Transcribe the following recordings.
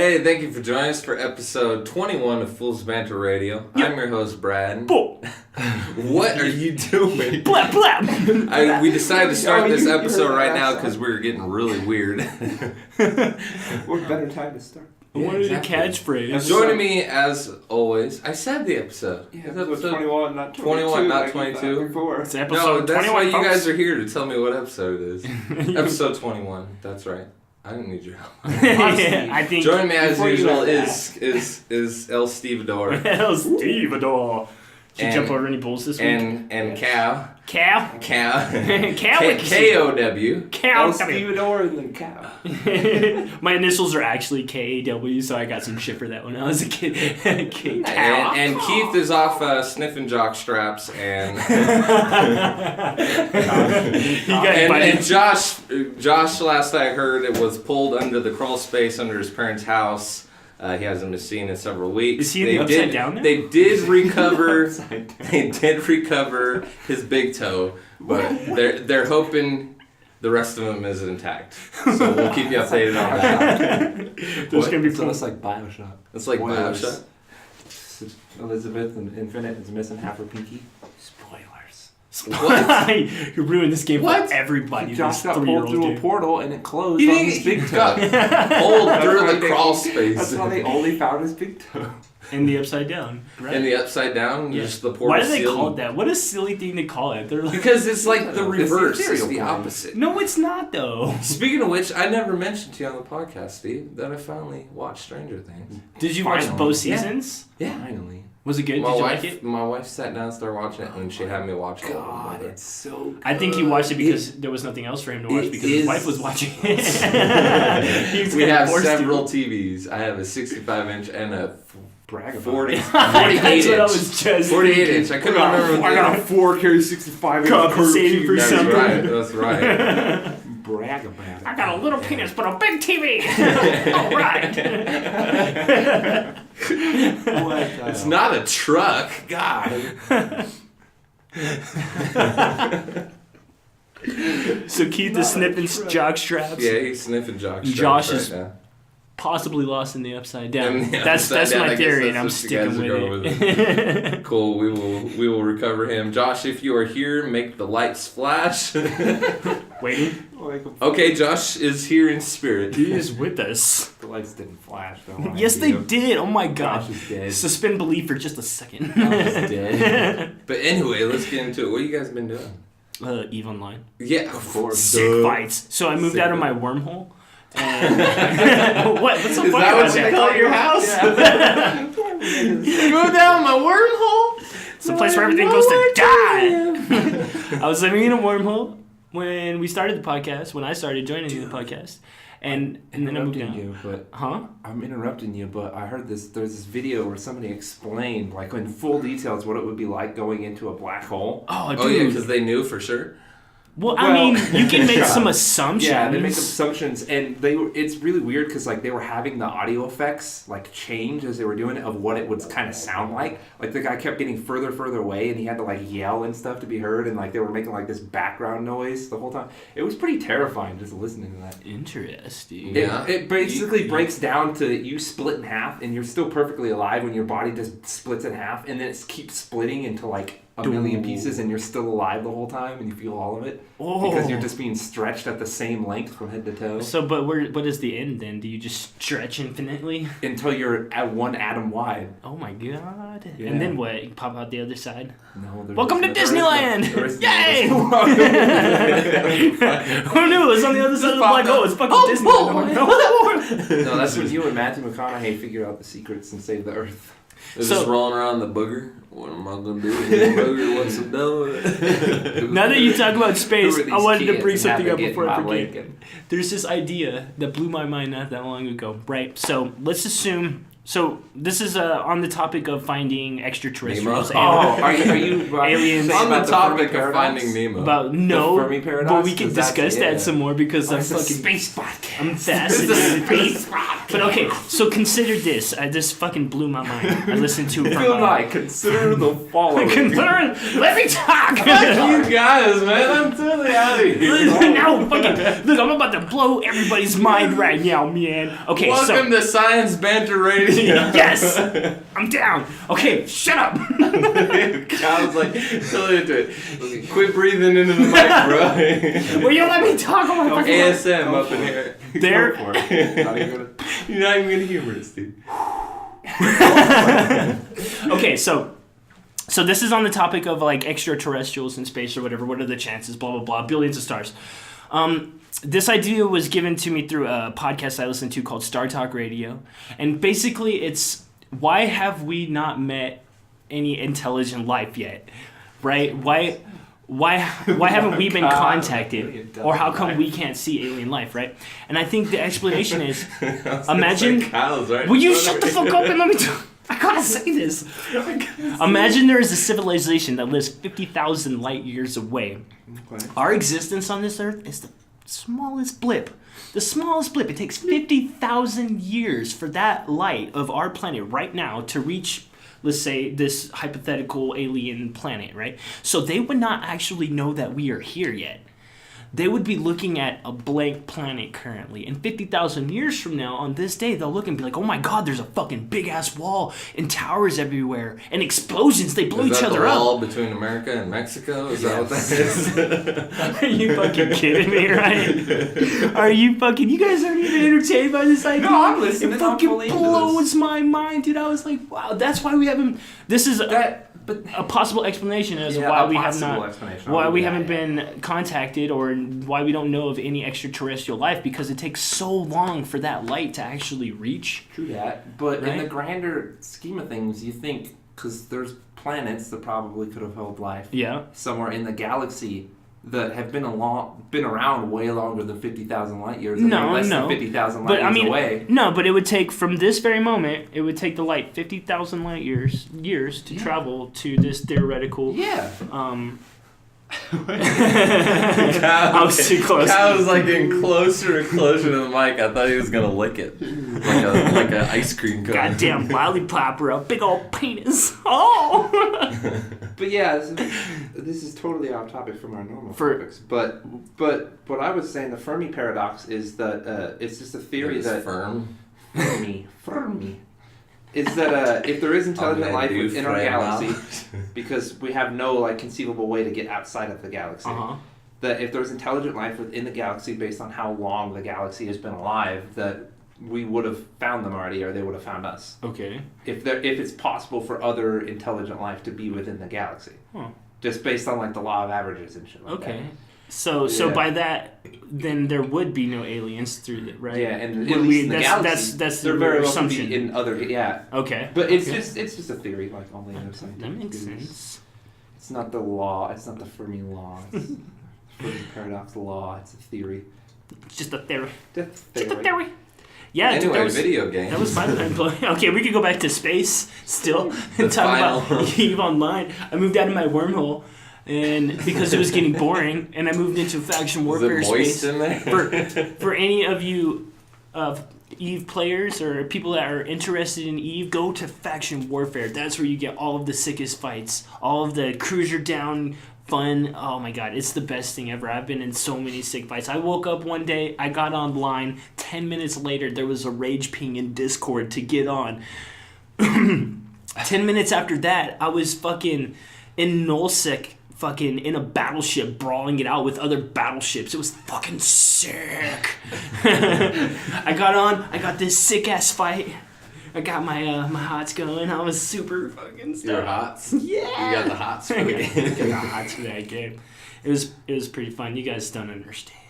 Hey, thank you for joining us for episode 21 of Fool's Banter Radio. Yep. I'm your host, Brad. Boom. What are you doing? Blap, blap. We decided to start this episode right now because we're getting really weird. What better time to start? I wanted a catchphrase. Joining me, as always, I said the episode. Yeah, episode 21, not 22. 21, not 22. It's No, episode that's 21, why you folks. guys are here, to tell me what episode it is. Episode 21, that's right. I didn't need your help. Yeah, I think Joining me as before you usual ask is El Stevedore. El Stevedore. Did you jump over any bulls this week? And Cow. Cow? Cow. Cow. K-O-W. Cow. El Stevedore and then cow. My initials are actually K-A-W, so I got some shit for that when I was a kid. Cow. And Keith is off sniffing jock straps and and Josh last I heard it was pulled under the crawl space under his parents' house. He hasn't been seen in several weeks. Is he in the upside down now? They did recover. They did recover his big toe, but they're hoping the rest of him is intact. So we'll keep you updated on that. There's gonna be So it's like Bioshock. It's like Bioshock. Elizabeth and Infinite is missing half her pinky. Spoilers. What? You ruined this game What? for everybody. Josh This got pulled 3-year-old through game. a portal and it closed He on didn't his big toe. got pulled through the crawl space. That's why they only found his big toe. In the upside down, right? In the upside down, Yeah. just the portal. Why do they sealed. call it that? What a silly thing to call it. They're like, Because it's like the It's reverse. serial It's the crime. opposite. no, it's not though. Speaking of which, I never mentioned to you on the podcast, Steve, that I finally watched Stranger Things. Did you watch Finally. both seasons? Yeah. Finally. Was it good? My Did you wife, like it? my wife sat down and started watching it, and she had me watch it. God, it's so good. I think he watched it because there was nothing else for him to watch It because his is- wife was watching it. He was We kinda have forced to. several TVs. I have a 65-inch and a Brag about 40, it. 48 That's what I inch. was just 48 thinking. inch. I couldn't remember. I got a 4K 65 inch Compensating for That's something. right. That's right. Brag about it. I got a little penis but a big TV. All right. It's not a truck. God. So Keith is sniffing jock straps. Yeah, he's sniffing jock straps Josh right is now. Possibly lost in the upside down. In the That's upside down, my I guess theory, and that's I'm what you guys sticking are with going it. Cool. We will recover him. Josh, if you are here, make the lights flash. Waiting. Okay, Josh is here in spirit. He is with us. The lights didn't flash though. Yes, they did. Oh my god. Josh is dead. Suspend belief for just a second. Josh is dead. But anyway, let's get into it. What have you guys been doing? EVE Online. Yeah, of course. Sick fights. So I moved Sick out of my fights. wormhole. And what's so Is funny that about what you that? call your house? You moved down my wormhole? It's the place where everything goes to die. I was living in a wormhole when we started the podcast, when I started joining the podcast. And then I moved down. You, but I'm interrupting you, but I heard there's this video where somebody explained, like in full details, what it would be like going into a black hole. Oh, dude. Oh, yeah, because they knew for sure. Well, I mean, you can make some yeah. assumptions. Yeah, they make assumptions, and it's really weird because like they were having the audio effects like change as they were doing it of what it would kind of sound like. Like the guy kept getting further away, and he had to like yell and stuff to be heard, and like they were making like this background noise the whole time. It was pretty terrifying just listening to that. Interesting. Yeah. It basically breaks down to you split in half, and you're still perfectly alive when your body just splits in half, and then it keeps splitting into like a million pieces, and you're still alive the whole time, and you feel all of it because you're just being stretched at the same length from head to toe. So, but what is the end then? Do you just stretch infinitely? Until you're at one atom wide. Oh my god. Yeah. And then what? You pop out the other side? No, Welcome to Disneyland! Yay! Yay! Who knew it was on the other side of the black hole? It's fucking Disneyland. No, that's when you and Matthew McConaughey figured out the secrets and saved the Earth. They're So- just rolling around the booger. What am I going to do with this booger? What's it done? Now that you talk about space, Who are these I wanted to kids bring and something how up they get before I my forget. Lincoln? There's this idea that blew my mind not that long ago, right? So let's assume. So this is on the topic of finding extraterrestrials. Nemo? Are you Aliens. saying On the about topic Fermi of Paradox? finding Nemo. About no, The Fermi Paradox? but we can 'Cause that's discuss it. that some more because I'm It's a fucking space podcast. I'm fascinated. But okay, so consider this. This fucking blew my mind. I listened to it from Feel like consider the following. Let me talk. Fuck you guys, man. I'm totally out of here. No, fucking Look, I'm about to blow everybody's mind right now, man. Okay, Welcome to Science Banter Radio. Yes! I'm down. Okay, shut up. Kyle's like, totally into it. Quit breathing into the mic, bro. Will you let me talk? Oh my fucking ASM up in here. There. You're not even gonna humor us, dude. Okay, so this is on the topic of like extraterrestrials in space or whatever. What are the chances? Blah blah blah. Billions of stars. This idea was given to me through a podcast I listened to called Star Talk Radio, and basically it's why have we not met any intelligent life yet, right? Why haven't we been contacted, or how come we can't see alien life, right? And I think the explanation is, imagine. Kyle's right. Will you shut the fuck up and let me talk? I gotta say this. Imagine there is a civilization that lives 50,000 light years away. Okay. Our existence on this earth is the smallest blip. The smallest blip. It takes 50,000 years for that light of our planet right now to reach, let's say, this hypothetical alien planet, right? So they would not actually know that we are here yet. They would be looking at a blank planet currently. And 50,000 years from now, on this day, they'll look and be like, oh my god, there's a fucking big-ass wall and towers everywhere and explosions. They blow each other up. Is that the up. wall between America and Mexico? Is that what that is? Are you fucking kidding me, right? Are you fucking... You guys aren't even entertained by this idea? No, I'm listening. It fucking I'm blows my mind, dude. I was like, wow, that's why we haven't... This is... But a possible explanation as to yeah, why a we have possible not, explanation. why we Yeah, haven't yeah. been contacted, or why we don't know of any extraterrestrial life, because it takes so long for that light to actually reach. True that, but in Right? the grander scheme of things, you think, because there's planets that probably could have held life Yeah. somewhere in the galaxy that have been around way longer than 50,000 light years. And No, they're less no. than 50,000 light But years I mean, away. no, but it would take, from this very moment, it would take the light 50,000 light years to Yeah. travel to this theoretical. Yeah. I was too close. Kyle was like getting closer and closer to the mic. I thought he was gonna lick it, like a ice cream cone. Goddamn lollipop or a big old penis. Oh. But yeah, this is totally off topic from our normal For- topics. But what I was saying, the Fermi Paradox is that it's just a theory that Fermi is that if there is intelligent life within our galaxy, because we have no like conceivable way to get outside of the galaxy, that if there's intelligent life within the galaxy based on how long the galaxy has been alive, that we would have found them already, or they would have found us. Okay. If it's possible for other intelligent life to be within the galaxy, just based on like the law of averages and shit like that. Okay. So Yeah. by that, then there would be no aliens through it, right? Yeah, and Would at least in the galaxy, that's they're the very well assumption. in other Okay. But it's okay. just a theory, like all the other scientific That makes theories. sense. It's not the law. It's not the Fermi law. It's Fermi Paradox law. It's a theory. It's just a theory. Just Just a theory. Yeah, Anyway, that was, video games. that was my Okay, we could go back to space still The and talk final. about EVE Online. I moved out of my wormhole, and because it was getting boring, and I moved into faction Is warfare it moist space. in there? For any of you EVE players or people that are interested in EVE, go to faction warfare. That's where you get all of the sickest fights, all of the cruiser down fun. Oh my god, it's the best thing ever. I've been in so many sick fights. I woke up one day, I got online, 10 minutes later there was a rage ping in Discord to get on. 10 minutes after that, I was fucking in nullsec, fucking in a battleship, brawling it out with other battleships. It was fucking sick. I got on, I got this sick ass fight. I got my my hots going. I was super fucking stoked. Your hots? Yeah. You got the hots for I the got game. the hots for that game. It was pretty fun. You guys don't understand.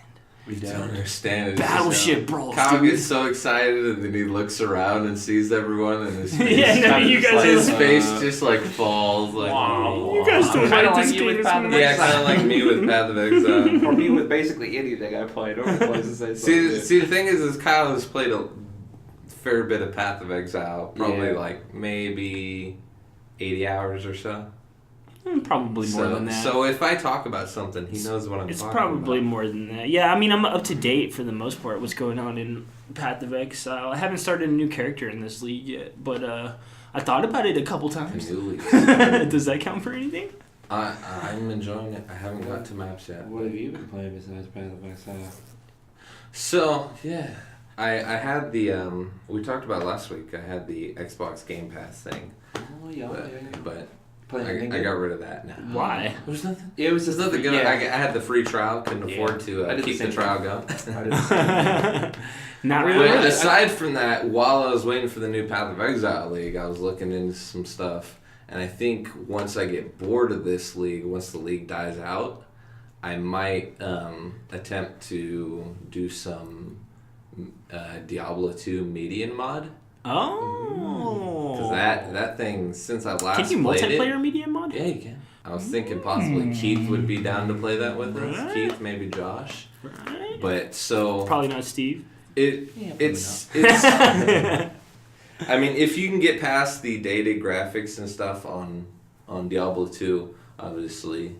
We I don't don't. understand. It's Battleship just, brawls, Kyle dude. gets so excited and then he looks around and sees everyone and his face, Yeah, no, kinda you just guys like, are his like, face just like falls like. Wow. You guys don't Kinda like this you game with as Path of much. Yeah, kind of like me with Path of Exile. Or me with basically anything I played. Or plays the same See, the thing is Kyle has played a fair bit of Path of Exile. Probably Yeah. like maybe 80 hours or so. Probably more than that. So if I talk about something, he knows what I'm It's talking probably about. more than that. Yeah, I mean, I'm up to date for the most part. What's going on in Path of Exile? I haven't started a new character in this league yet, but I thought about it a couple times. Canoodles. Does that count for anything? I'm enjoying it. I haven't got to maps yet. What have you been playing besides Path of Exile? So yeah, I had the we talked about last week. I had the Xbox Game Pass thing, Oh yeah, but Playing I got rid of that now. Why? There's nothing. It was There's just nothing good. Yeah. I had the free trial. Couldn't Yeah. afford to I did the keep the same trial thing. going. I did the same thing. Not But really. aside from that, while I was waiting for the new Path of Exile League, I was looking into some stuff. And I think once I get bored of this league, once the league dies out, I might attempt to do some Diablo 2 median mod. Oh. Because that thing, since I last Can you played multiplayer medium mod? Yeah, you can. I was thinking possibly Keith would be down to play that with us. Right. Keith, maybe Josh. Right. But so Probably not Steve. it's I mean, if you can get past the dated graphics and stuff on Diablo 2, obviously,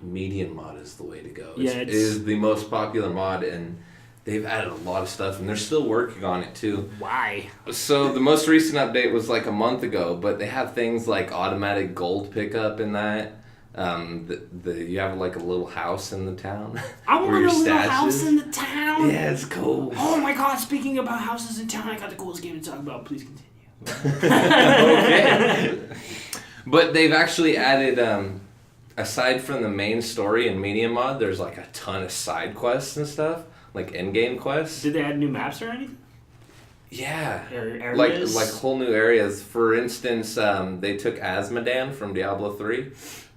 median mod is the way to go. Yeah, It is the most popular mod, and they've added a lot of stuff, and they're still working on it too. Why? So the most recent update was like a month ago, but they have things like automatic gold pickup in that. You have like a little house in the town. I where want a your little stash house is. in the town. Yeah, it's cool. Oh my god, speaking about houses in town, I got the coolest game to talk about. Please continue. Okay. But they've actually added, aside from the main story and medium mod, there's like a ton of side quests and stuff, like end-game quests. Did they add new maps or anything? Yeah. Areas? Like whole new areas. For instance, they took Asmodan from Diablo 3.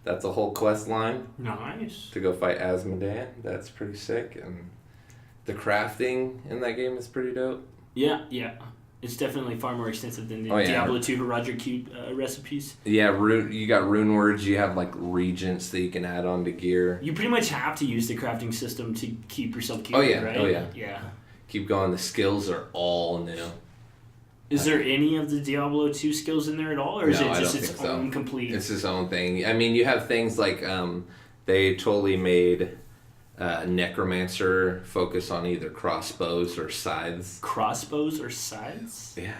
That's a whole quest line Nice. to go fight Asmodan. That's pretty sick. And the crafting in that game is pretty dope. Yeah. It's definitely far more extensive than the Oh, yeah. Diablo 2 Roger Cube recipes. Yeah, you got rune words. You have like regents that you can add on to gear. You pretty much have to use the crafting system to keep yourself cute, Oh, yeah. right? Oh, yeah. Yeah. Keep going. The skills are all new. Is there any of the Diablo 2 skills in there at all, or is No, it I just don't its think so. own complete? It's its own thing. I mean, you have things like they totally made Necromancer focus on either crossbows or scythes. Crossbows or scythes? Yeah,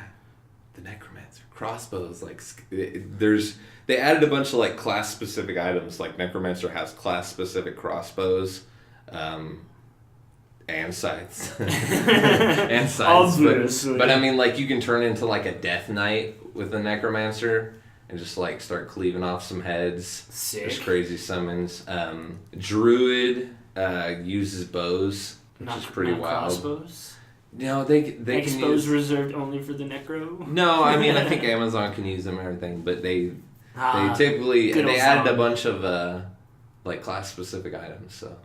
the Necromancer crossbows. Like they added a bunch of like class specific items. Like Necromancer has class specific crossbows. And scythes. And scythes. Obviously. But I mean, like, you can turn into, like, a Death Knight with a Necromancer and just, like, start cleaving off some heads. Sick. There's crazy summons. Druid uses bows, which is pretty not wild. Crossbows? No, they can Expos use... reserved only for the Necro? No, I mean, I think Amazon can use them and everything, but they typically... good They old added a song. bunch of, like, class-specific items, so...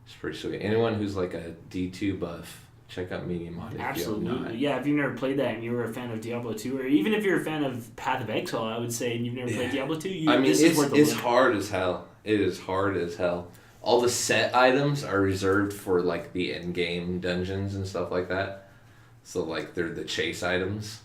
It's pretty sweet. Anyone who's like a D2 buff, check out Medium Mod. Absolutely. Yeah, if you've never played that and you were a fan of Diablo 2, or even if you're a fan of Path of Exile, I would say, and you've never played Diablo 2, this is worth the it's look. hard as hell. It is hard as hell. All the set items are reserved for like the end game dungeons and stuff like that. So like they're the chase items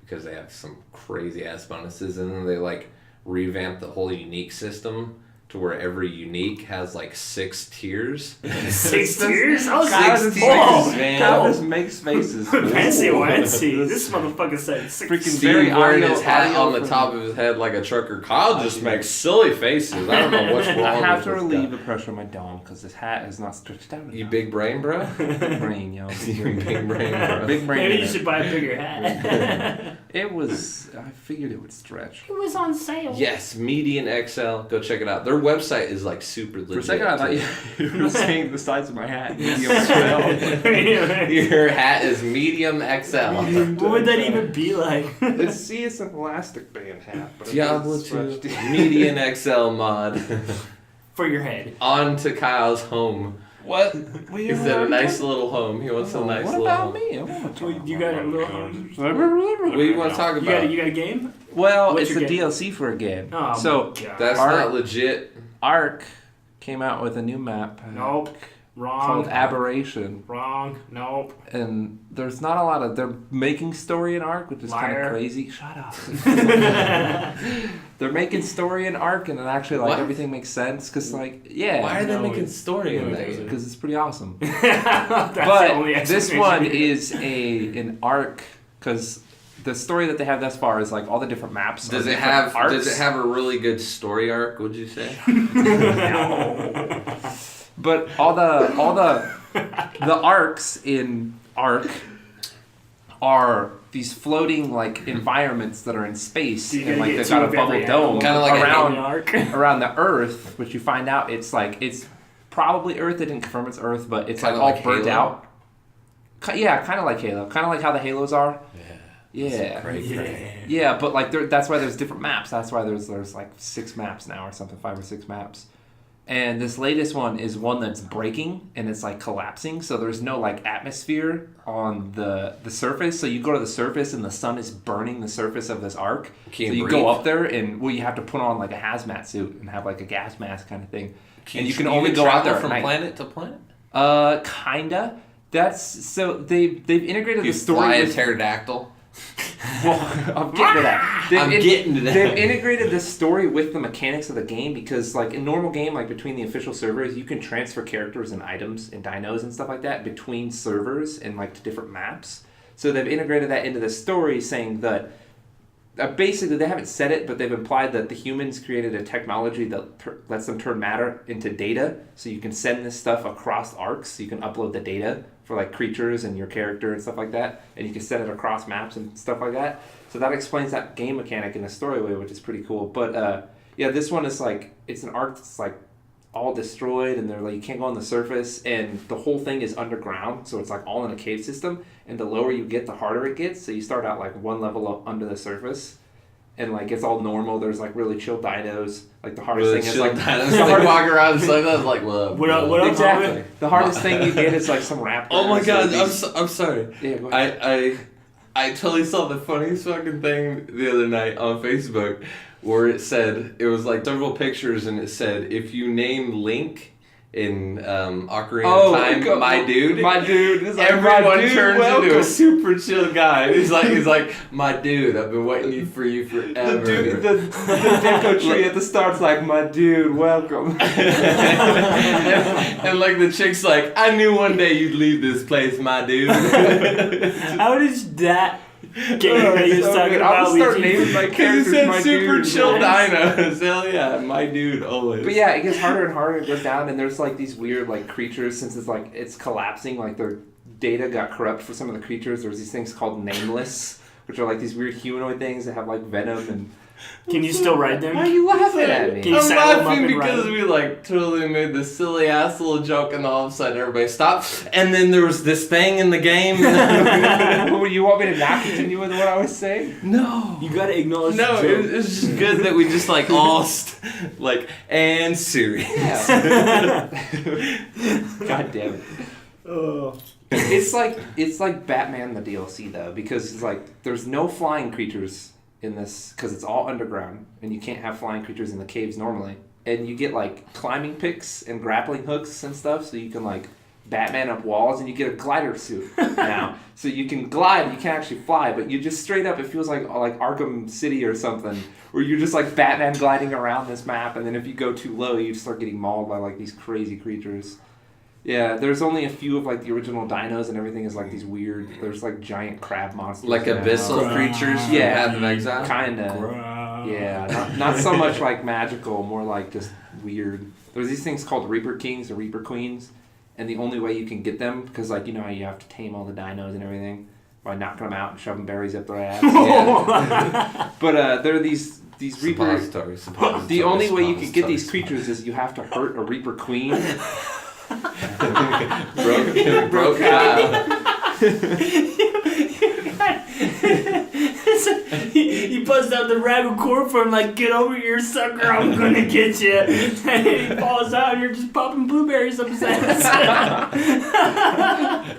because they have some crazy ass bonuses, and then they like revamp the whole unique system to where every unique has like 6 tiers. 6 tiers? Oh, Kyle 6 just tiers, makes- Kyle just makes faces. Fancy wancy. This motherfucker said 6 Freaking Steve very wearing audio- his hat audio on the from- top of his head like a trucker. Kyle just makes silly faces. I don't know what's wrong I have to with this relieve guy. the pressure on my dome because this hat is not stretched out enough. You big brain, bro? Big brain, yo. You big brain, bro. Big brain. Maybe in you it. should buy a bigger hat. It was. I figured it would stretch. It was on sale. Yes, Median XL. Go check it out. Their website is like super legit. For a second, I thought too. you were saying the size of my hat. Your hat is Medium XL. What would that even be like? It's an elastic band hat. But Diablo it's 2 stretched. Median XL mod. For your head. On to Kyle's home. What? He said a nice little home. He wants a nice What little about home. me? I want to You got a little home? What do you want to talk You about? got a game? Well, What's it's a your DLC for a game. Oh, So my God. That's Ark- not legit. Ark came out with a new map Nope. Wrong. called Aberration, Wrong. Nope. and there's not a lot of. They're making story in Ark, which is kind Liar. of crazy. Shut up. They're making story in Ark, and it actually like What? everything makes sense because like yeah. Why are they No, making it's- story in no, it that? doesn't. Because it's pretty awesome. That's the But only this explanation. one is an Ark because the story that they have thus far is like all the different maps. Does are it different have arcs. Does it have a really good story arc? Would you say? No. But all the arcs in Ark are these floating like environments that are in space, You and gotta like get they've two got a of bubble every dome animal. Kinda like a around Ark. around the Earth, which you find out it's probably Earth. They didn't confirm it's Earth, but it's Kinda like all like burnt Halo? out. Yeah, kind of like Halo, kind of like how the Halos are. Yeah. Great. Yeah, but like that's why there's different maps. That's why there's like 6 maps now or something, 5 or 6 maps. And this latest one is one that's breaking and it's like collapsing. So there's no like atmosphere on the surface. So you go to the surface and the sun is burning the surface of this arc. Can so you you breathe? go up there and you have to put on like a hazmat suit and have like a gas mask kind of thing. And you can You only go out there at from night. planet to planet. Kinda. That's so they've integrated You the story fly a with. pterodactyl. Well, I'm getting to that. Getting to that. They've integrated this story with the mechanics of the game because, like, in normal game, like between the official servers, you can transfer characters and items and dinos and stuff like that between servers and like to different maps. So they've integrated that into the story, saying that basically they haven't said it, but they've implied that the humans created a technology that lets them turn matter into data. So you can send this stuff across arcs. So you can upload the data for like creatures and your character and stuff like that, and you can send it across maps and stuff like that. So that explains that game mechanic in a story way, which is pretty cool. But yeah, this one is like it's an arc that's like all destroyed, and they're like you can't go on the surface, and the whole thing is underground, so it's like all in a cave system. And the lower you get, the harder it gets. So you start out like one level up under the surface. And like it's all normal. There's like really chill dinos. Like the hardest thing is like the hardest walk around and stuff. That's like What up, exactly. homie? The hardest thing you get is like some raptors. Oh my god! or I'm sorry. Yeah, go ahead. I totally saw the funniest fucking thing the other night on Facebook, where it said it was like several pictures and it said if you name Link in Ocarina of Time, my dude. It's like, Everyone my dude, turns welcome. into a super chill guy. He's like, my dude. I've been waiting for you forever. The dude, the deco tree at the start's like, my dude, welcome. and like the chick's like, I knew one day you'd leave this place, my dude. How did that game that you was talking I'm about? gonna start Luigi? naming my He characters said my super dude. chill Nice. dinos. Hell yeah, my dude always. But yeah, it gets harder and harder. It goes down, and there's like these weird like creatures. Since it's collapsing, like their data got corrupt for some of the creatures. There's these things called nameless, which are like these weird humanoid things that have like venom and. Can you still ride them? Why are you laughing at me? Can you I'm saddle 'em up laughing and ride because 'em? we like totally made this silly ass little joke, and all of a sudden everybody stopped. And then there was this thing in the game. You want me to not continue with what I was saying? No. You gotta acknowledge No, the joke. it was just good that we just like all like and serious. Yeah. God damn it. Oh. It's like Batman the DLC though, because it's like there's no flying creatures in this because it's all underground and you can't have flying creatures in the caves normally. And you get like climbing picks and grappling hooks and stuff, so you can like Batman up walls, and you get a glider suit now, so you can glide. You can't actually fly, but you just straight up. It feels like Arkham City or something, where you're just like Batman gliding around this map, and then if you go too low, you start getting mauled by like these crazy creatures. Yeah, there's only a few of like the original dinos, and everything is like these weird. There's like giant crab monsters, Like now. abyssal creatures from Yeah. Path of Exile. Kinda. Yeah, not so much like magical, more like just weird. There's these things called Reaper Kings or Reaper Queens, and the only way you can get them, because like you know how you have to tame all the dinos and everything by knocking them out and shoving berries up their ass. Yeah. But there are these Reapers. Suppository. The only way you can get these creatures is you have to hurt a Reaper Queen. broke Kyle. He busts out the rag of cord for him, like, get over here, sucker, I'm gonna get you. And he falls out, and you're just popping blueberries up his ass.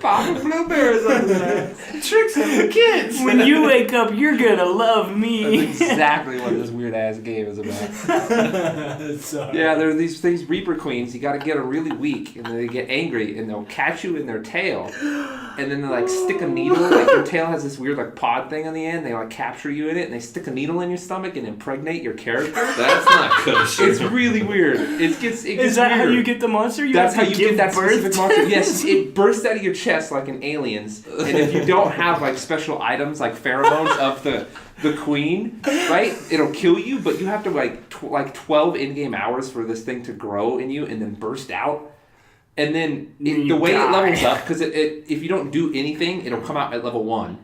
Popping blueberries on his ass. Tricks of the kids. When you wake up, you're gonna love That's me. exactly what this weird ass game is about. Sorry. Yeah, there are these Reaper Queens. You got to get them really weak, and then they get angry, and they'll catch you in their tail, and then they like stick a needle. Like their tail has this weird like pod thing on the end. They like capture you you in it, and they stick a needle in your stomach and impregnate your character. That's not kosher. It's really weird. It gets Is that weird. how you get the monster? That's how you get that birth specific monster. Yes, it bursts out of your chest like in Aliens. And if you don't have like special items like pheromones of the queen, right? It'll kill you, but you have to like 12 in-game hours for this thing to grow in you and then burst out. And then the way it levels up, because if you don't do anything, it'll come out at level 1.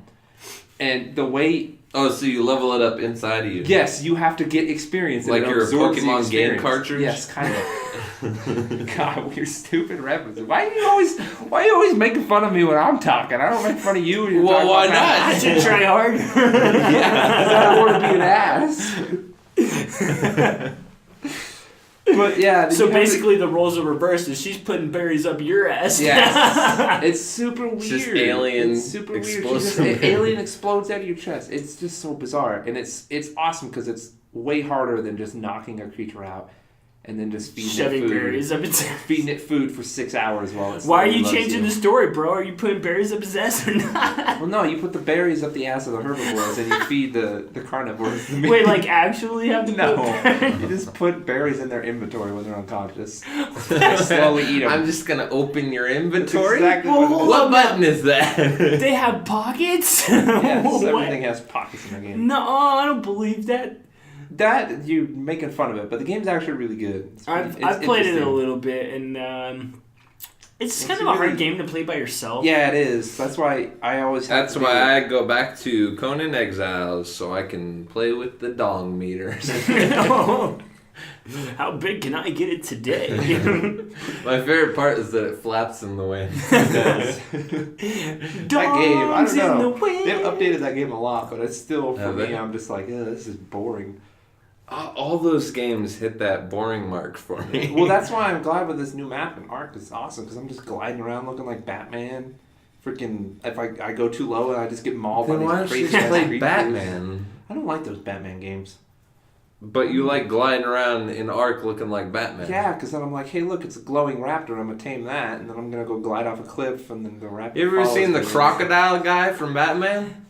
And the way... Oh, so you level it up inside of you? Yes, you have to get experience. Like you're a Pokemon game cartridge? Yes, kind of. God, we're stupid references. Why are you always making fun of me when I'm talking? I don't make fun of you when you're talking. Well, why not? I should try hard. Yeah, I don't want to be an ass. But yeah. So basically, the roles are reversed, and she's putting berries up your ass. Yes. It's super weird. It's just alien It's super weird. explosive. Alien explodes out of your chest. It's just so bizarre, and it's awesome because it's way harder than just knocking a creature out and then just feeding Shoving it food. berries up its Feeding it food for 6 hours while it's. Why are you loves changing the story, bro? Are you putting berries up his ass or not? Well, no, you put the berries up the ass of the herbivores and you feed the carnivores. Wait, like actually have to No, put you just put berries in their inventory when they're unconscious. They slowly eat them. I'm just gonna open your inventory. Exactly Well, what it is. What button is that? They have pockets? Yes, What? everything has pockets in the game. No, I don't believe that. That you're making fun of it, but the game's actually really good. I've played it a little bit, and it's kind of a hard game to play by yourself. Yeah, it is. That's why I always. That's why I go back to Conan Exiles so I can play with the dong meters. How big can I get it today? My favorite part is that it flaps in the wind. That game, I don't know. They've updated that game a lot, but it's still for me. I'm just like, this is boring. All those games hit that boring mark for me. Well, that's why I'm glad with this new map in Ark. It's awesome because I'm just gliding around looking like Batman. Freaking, if I go too low and I just get mauled Then by why these don't you crazy just ass play creatures. Batman? I don't like those Batman games. But you like gliding around in Ark looking like Batman. Yeah, because then I'm like, hey, look, it's a glowing raptor. I'm gonna tame that, and then I'm gonna go glide off a cliff, and then the raptor. You ever follows seen the me. crocodile guy from Batman?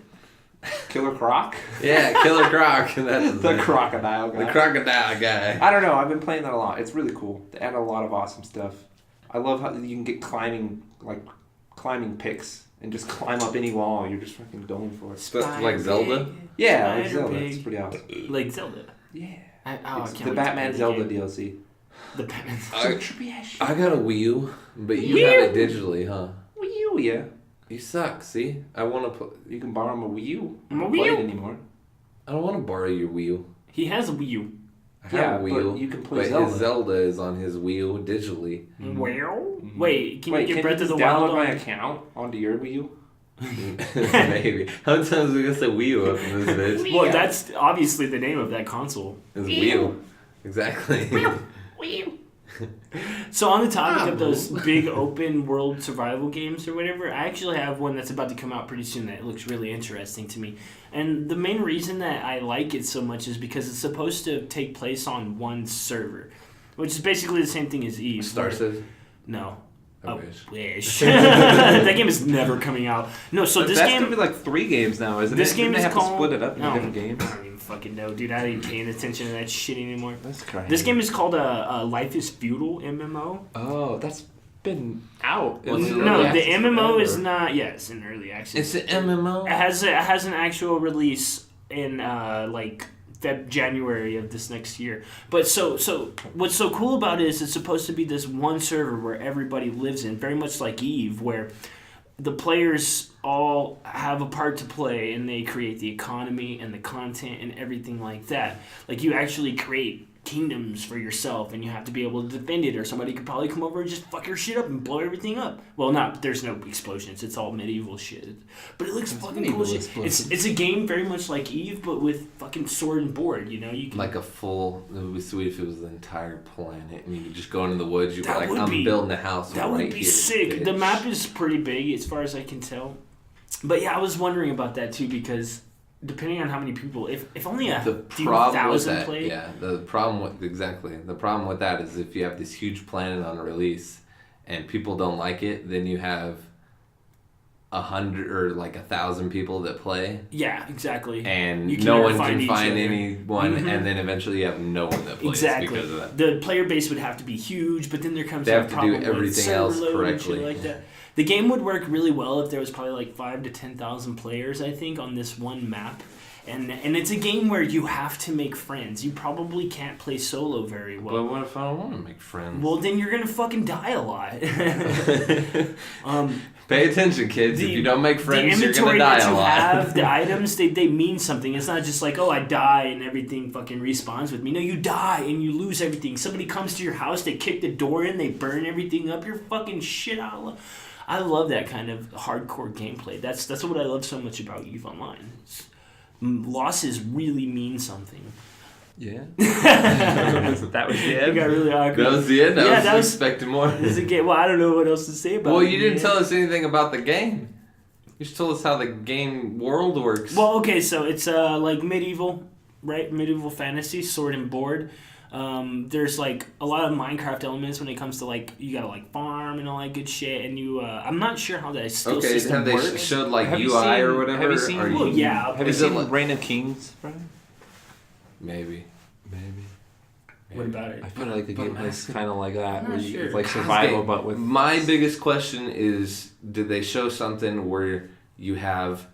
Killer Croc? Yeah, Killer Croc. That's The crocodile guy. The crocodile guy. I don't know. I've been playing that a lot. It's really cool. They add a lot of awesome stuff. I love how you can get climbing picks and just climb up any wall. You're just fucking going for it. Like Zelda? Yeah, like Spider Zelda. Pig. It's pretty awesome. Like Zelda. Yeah. I It's can't the wait to Batman play Zelda game. DLC. The Batman. I got a Wii U, but you have it digitally, huh? Wii U, yeah. You suck, see? I want to put... You can borrow my Wii U. I My don't Wii play U? it anymore. I don't want to borrow your Wii U. He has a Wii U. I Yeah, have a Wii but U, you can play but Zelda. his Zelda is on his Wii U digitally. Well, wait, can you get can Breath you of the just Wild download my on? account onto your Wii U? Maybe. How many times are we going to say Wii U up in this bitch? Well, that's obviously the name of that console. It's Wii U. Exactly. So on the topic of those big open world survival games or whatever, I actually have one that's about to come out pretty soon that looks really interesting to me. And the main reason that I like it so much is because it's supposed to take place on one server, which is basically the same thing as Eve. Star Citizen? No. I wish. That game is never coming out. No, so this That's game... gonna be like 3 games now, isn't This it? game Didn't they is have called... to split it up into No, different games? I don't even fucking know, dude. I ain't paying attention to that shit anymore. That's crazy. This game is called Life is Feudal MMO. Oh, that's been out. Well, it's No, early the access MMO is forever. not... Yeah, it's in early access. It's an MMO? It has an actual release in January of this next year. But so what's so cool about it is it's supposed to be this one server where everybody lives in, very much like Eve, where the players all have a part to play and they create the economy and the content and everything like that. Like you actually create kingdoms for yourself and you have to be able to defend it, or somebody could probably come over and just fuck your shit up and blow everything up. Well, there's no explosions, it's all medieval shit, but it looks fucking cool shit. It's a game very much like Eve but with fucking sword and board, you know. You can, Like a full... It would be sweet if it was the entire planet and you could just go into the woods. You'd be That like, would I'm be- building a house that right would be here, sick. bitch. The map is pretty big as far as I can tell, but yeah, I was wondering about that too, because depending on how many people, if only a The few problem with thousand that, play, the problem with that is if you have this huge planet on release and people don't like it, then you have 100 or like 1,000 people that play, Yeah, exactly. and You can no never one find can each find other. anyone, Mhm. and then eventually you have no one that plays Exactly. because of that. The player base would have to be huge, but then there comes They a have to do problem with everything server else load and shit correctly. like that. The game would work really well if there was probably like 5 to 10,000 players, I think, on this one map. And it's a game where you have to make friends. You probably can't play solo very well. But what if I don't want to make friends? Well, then you're gonna fucking die a lot. Pay attention, kids. If you don't make friends, the you're gonna inventory die that a you lot. have, the items, they mean something. It's not just like, oh, I die and everything fucking respawns with me. No, you die and you lose everything. Somebody comes to your house, they kick the door in, they burn everything up. You're fucking shit out of luck. I love that kind of hardcore gameplay. That's what I love so much about EVE Online. Losses really mean something. Yeah. That was the It end. got really awkward. That was the end. Yeah, I that was was- expecting more. It's a game. Well, I don't know what else to say about it. Well, you didn't man. tell us anything about the game. You just told us how the game world works. Well, okay, so it's like medieval, right? Medieval fantasy, sword and board. There's like a lot of Minecraft elements when it comes to like you gotta like farm and all that good shit. And you, I'm not sure how that skill okay, system have they works. showed like Have you UI seen- or whatever? have you seen- Are Well, yeah. Have you Is it seen like- Reign of Kings, Brian? Maybe. What about it? I feel like the But game is kind of like that, I'm where not you, sure. it's like How's survival, the- but with My biggest question is, did they show something where you have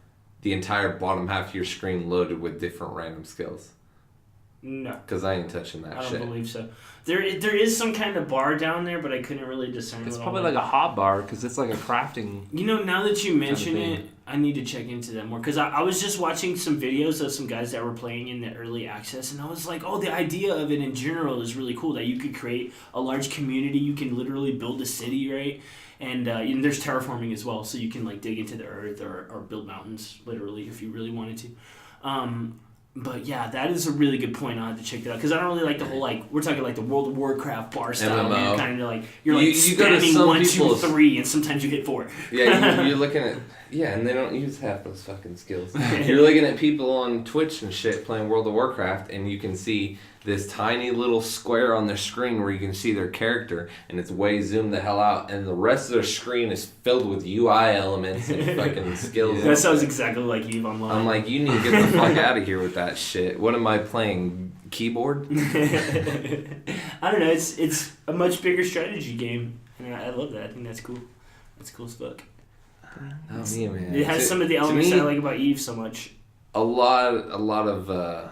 the entire bottom half of your screen loaded with different random skills? No, Because I ain't touching that I don't shit. believe so. There is some kind of bar down there, but I couldn't really discern. it's what probably all like a hot bar because it's like a crafting. You know, now that you mention thing. it, I need to check into that more. Because I was just watching some videos of some guys that were playing in the early access, and I was like, oh, the idea of it in general is really cool. That you could create a large community. You can literally build a city, right? And there's terraforming as well, so you can like dig into the earth or build mountains, literally, if you really wanted to. But yeah, that is a really good point. I'll have to check that out because I don't really like the whole like we're talking like the World of Warcraft bar style. Where MMO. you're kind of like you're like You go to spamming some 1, 2, people's- 3, and sometimes you hit 4. Yeah, you're looking at... Yeah, and they don't use half those fucking skills. You're looking at people on Twitch and shit playing World of Warcraft, and you can see this tiny little square on their screen where you can see their character, and it's way zoomed the hell out, and the rest of their screen is filled with UI elements and fucking skills. That sounds exactly like EVE Online. I'm like, you need to get the fuck out of here with that shit. What am I playing? Keyboard? I don't know. It's a much bigger strategy game, and I love that. I think that's cool. That's cool as fuck. Not me, man. It has some of the To elements me, that I like about EVE so much. a lot of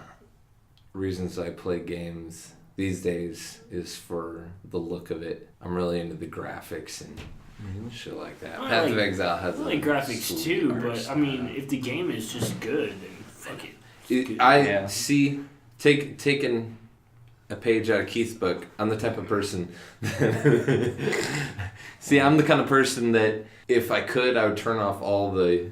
reasons I play games these days is for the look of it. I'm really into the graphics and shit like that. I Path like- of Exile has I like a graphics sweet too, art but I style. mean, if the game is just good, then fuck it. I see taking a page out of Keith's book. I'm the type of person. See, I'm the kind of person that if I could, I would turn off all the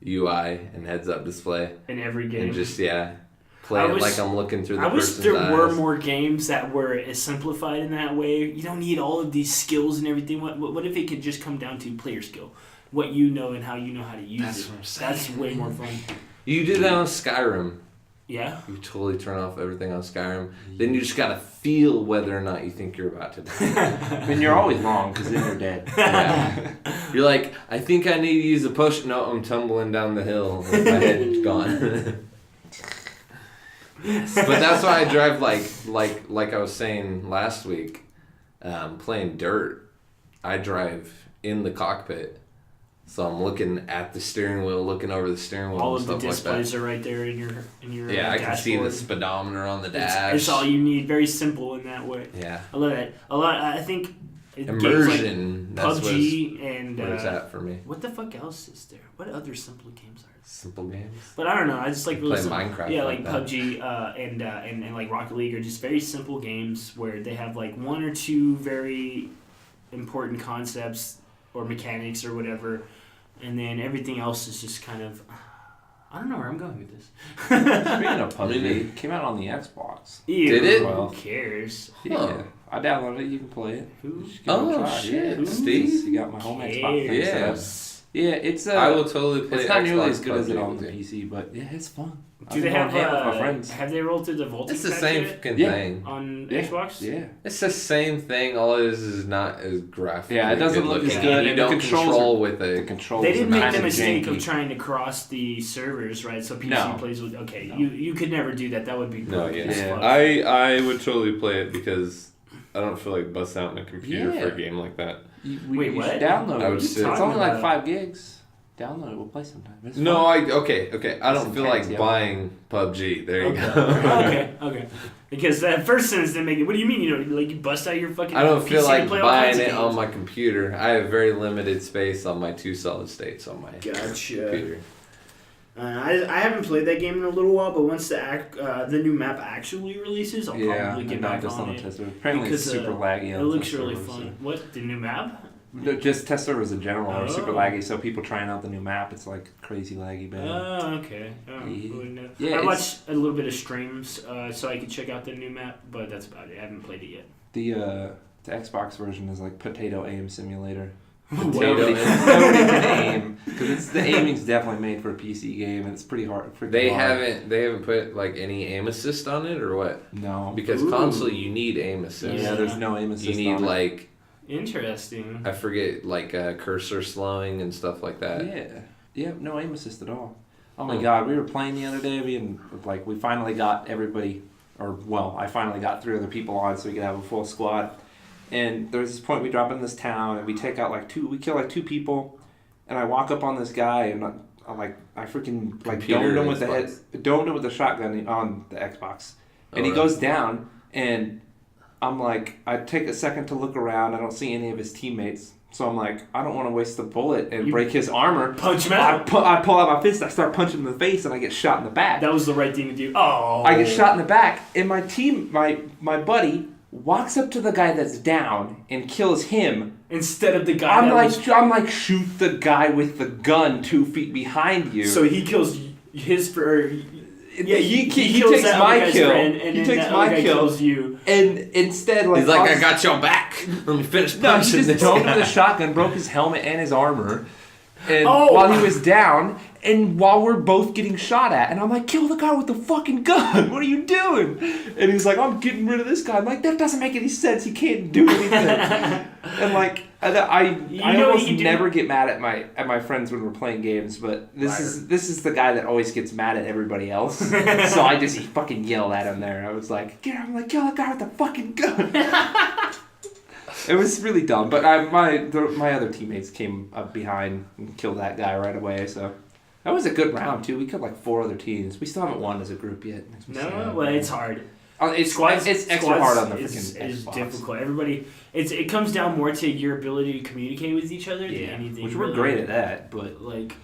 UI and heads-up display In every game. and just play I it wish- like I'm looking through the I wish person's there eyes. were more games that were as simplified in that way. You don't need all of these skills and everything. What if it could just come down to player skill? What you know and how you know how to use That's it. what I'm saying. That's way more fun. You do that on Skyrim. Yeah? You totally turn off everything on Skyrim. Then you just gotta feel whether or not you think you're about to die. I mean, you're always wrong because then you're dead. Yeah. You're like, I think I need to use a potion. No, I'm tumbling down the hill. My head's gone. But that's why I drive like I was saying last week, playing dirt. I drive in the cockpit. So I'm looking at the steering wheel, looking over the steering wheel All and of the stuff like displays that. are right there in your Yeah, I can see the dashboard. speedometer on the It's- dash. It's all you need. Very simple in that way. Yeah. I love that. A lot. I think games Immersion. like That's PUBG and where it's at for me. what the fuck else is there? What other simple games are there? Simple games. But I don't know. I just like really Play simple. Minecraft Yeah, like like that. PUBG and like Rocket League are just very simple games where they have like one or two very important concepts or mechanics or whatever, and then everything else is just kind of. I don't know where I'm going with this. Speaking of PUBG, it came out on the Xbox. Ew, Did it? Who cares? Yeah, I downloaded it. You can play it. Who Just give it a Oh, try. shit, Yeah, Steve? You got my home Xbox thing set up. cares? Yeah, it's I will totally play it's not nearly Xbox as good as it PUBG on the with you. PC, but yeah, it's fun. Do they have with my friends? Have they rolled through the voltage? It's the patch same yet fucking Yeah. thing. on Yeah. Xbox. Yeah. It's the same thing. All it is not as graphic. Yeah, it doesn't look as good, You and the don't controls control are- with The it. controls. They didn't are make kind the of mistake of janky. trying to cross the servers, right? So PC No. plays with. Okay, No. you could never do that. That would be No, broken yeah. as Yeah. fuck. I would totally play it because I don't feel like busting out my computer for a Yeah. game like that. Wait, You what? should download I it. would It's sit- only like about? 5 gigs. Download it. We'll play sometime. It's No, fun. okay. I don't Some feel cats, like yeah. buying PUBG. There you Okay. go. okay. Because that first sentence didn't make it. What do you mean? Like you bust out your fucking. I don't PC feel to like play all kinds buying of it on games? my computer. I have very limited space on my 2 solid states on my Gotcha. computer. I haven't played that game in a little while, but once the new map actually releases, I'll probably get back on it. test server. Apparently Because, it's super laggy. It on looks test really servers, fun. What, the new map? so- Just test servers in general are super Oh. laggy, so people trying out the new map, it's like crazy laggy bad. Oh, okay. Oh, Yeah. wouldn't know. Yeah, I it's- watched a little bit of streams so I could check out the new map, but that's about it. I haven't played it yet. The Xbox version is like potato aim simulator. Potato Nobody, aim. nobody can aim because the aiming's definitely made for a PC game and it's pretty hard. Freaking They hard. haven't put like any aim assist on it or what? No. Because Ooh. console you need aim assist. Yeah, there's no aim assist. You need on it. like Interesting. I forget like cursor slowing and stuff like that. Yeah, no aim assist at all. Oh my Hmm. god, we were playing the other day, we finally got everybody, I finally got 3 other people on so we could have a full squad. And there's this point we drop in this town and we take out we kill like 2 people, and I walk up on this guy and I freaking like Computer domed him with the head, Xbox. domed him with the shotgun on the Xbox, and he Alright. goes down and I'm like, I take a second to look around. I don't see any of his teammates. So I'm like, I don't want to waste the bullet and You break his armor. punch him I out. pull out my fist. I start punching him in the face, and I get shot in the back. That was the right thing to do. Oh. I get shot in the back, and my buddy walks up to the guy that's down and kills him. Instead of the guy I'm that like, shoot the guy with the gun 2 feet behind you. So he kills his yeah, he kills takes that my other guy's kill. friend, and He then takes that my other guy kill. kills you. And instead, He's like, I got your back. Let me finish No, he punching just this domed him guy. with a shotgun, broke his helmet and his armor. And Oh! while he was down, and while we're both getting shot at, and I'm like, kill the guy with the fucking gun. What are you doing? And he's like, I'm getting rid of this guy. I'm like, that doesn't make any sense. He can't do anything. And like, I You know what almost you do? never get mad at my friends when we're playing games, but this is the guy that always gets mad at everybody else. So I just fucking yelled at him there. I was like, kill the guy with the fucking gun. It was really dumb, but my other teammates came up behind and killed that guy right away. So that was a good round too. We killed like 4 other teams. We still haven't won as a group yet. Makes me No, sad. well, it's hard. It's Squads, extra squads hard on the is freaking Xbox. difficult. Everybody, it comes down more to your ability to communicate with each other than Yeah, anything. which we're really. great at that, but Like,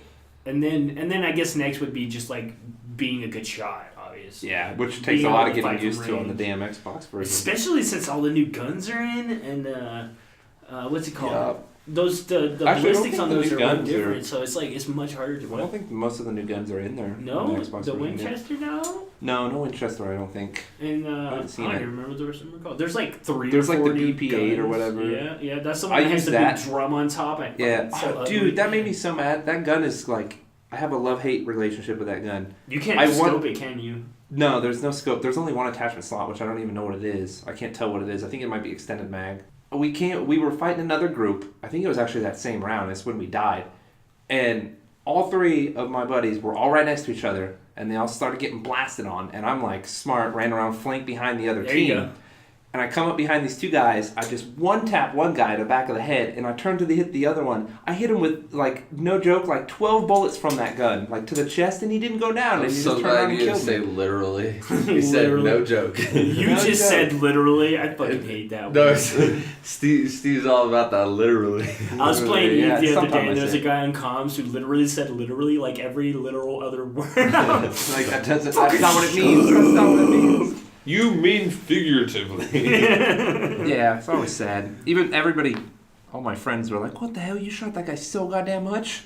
and then I guess next would be just like being a good shot, obviously. yeah, which takes Being a lot able of to getting fight used from to on the range. damn Xbox version. Especially since all the new guns are in, and what's it called? Yeah. Those the Actually, I don't ballistics think on the those new are way guns different, are- so it's like it's much harder to. I don't think most of the new guns are in there. No, in the Xbox the version, yeah. Winchester now, No Winchester. I don't think. and I haven't seen don't it. even remember what the rest of them are called. There's like 3 There's or like 4 the new BP8 or guns. whatever. Yeah, that's the one I that has used the that. big drum on top. Yeah, So dude, ugly. that made me so mad. That gun is like, I have a love-hate relationship with that gun. You can't I scope want- it, can you? No, there's no scope. There's only 1 attachment slot, which I don't even know what it is. I can't tell what it is. I think it might be extended mag. We were fighting another group. I think it was actually that same round. It's when we died. And all 3 of my buddies were all right next to each other, and they all started getting blasted on. And I'm like, smart, ran around flank behind the other There you team. go. And I come up behind these 2 guys. I just one-tap one guy in the back of the head, and I turn to hit the other one. I hit him with, like, no joke, like 12 bullets from that gun, like to the chest, and he didn't go down. I'm And he so just turned around glad and you didn't killed say me. literally. You said Literally. no joke. You No just joke. said literally. I fucking hate that No, word. Steve's all about that literally. I was playing Yeah, Eve the other sometimes day, I and there's say a guy on comms who literally said literally like every literal other word. Like, that's not what it means. That's not what it means. You mean figuratively. Yeah, it's always sad. Even everybody, all my friends were like, what the hell, you shot that guy so goddamn much?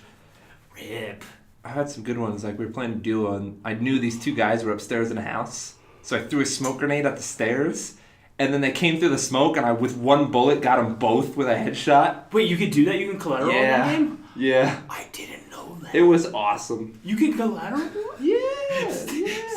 Rip. I had some good ones. Like, we were playing a duo, and I knew these 2 guys were upstairs in a house. So I threw a smoke grenade at the stairs, and then they came through the smoke, and I, with 1 bullet, got them both with a headshot. Wait, you can do that? You can collateral in Yeah. that game? Yeah. I didn't know that. It was awesome. You can collateral? Yeah.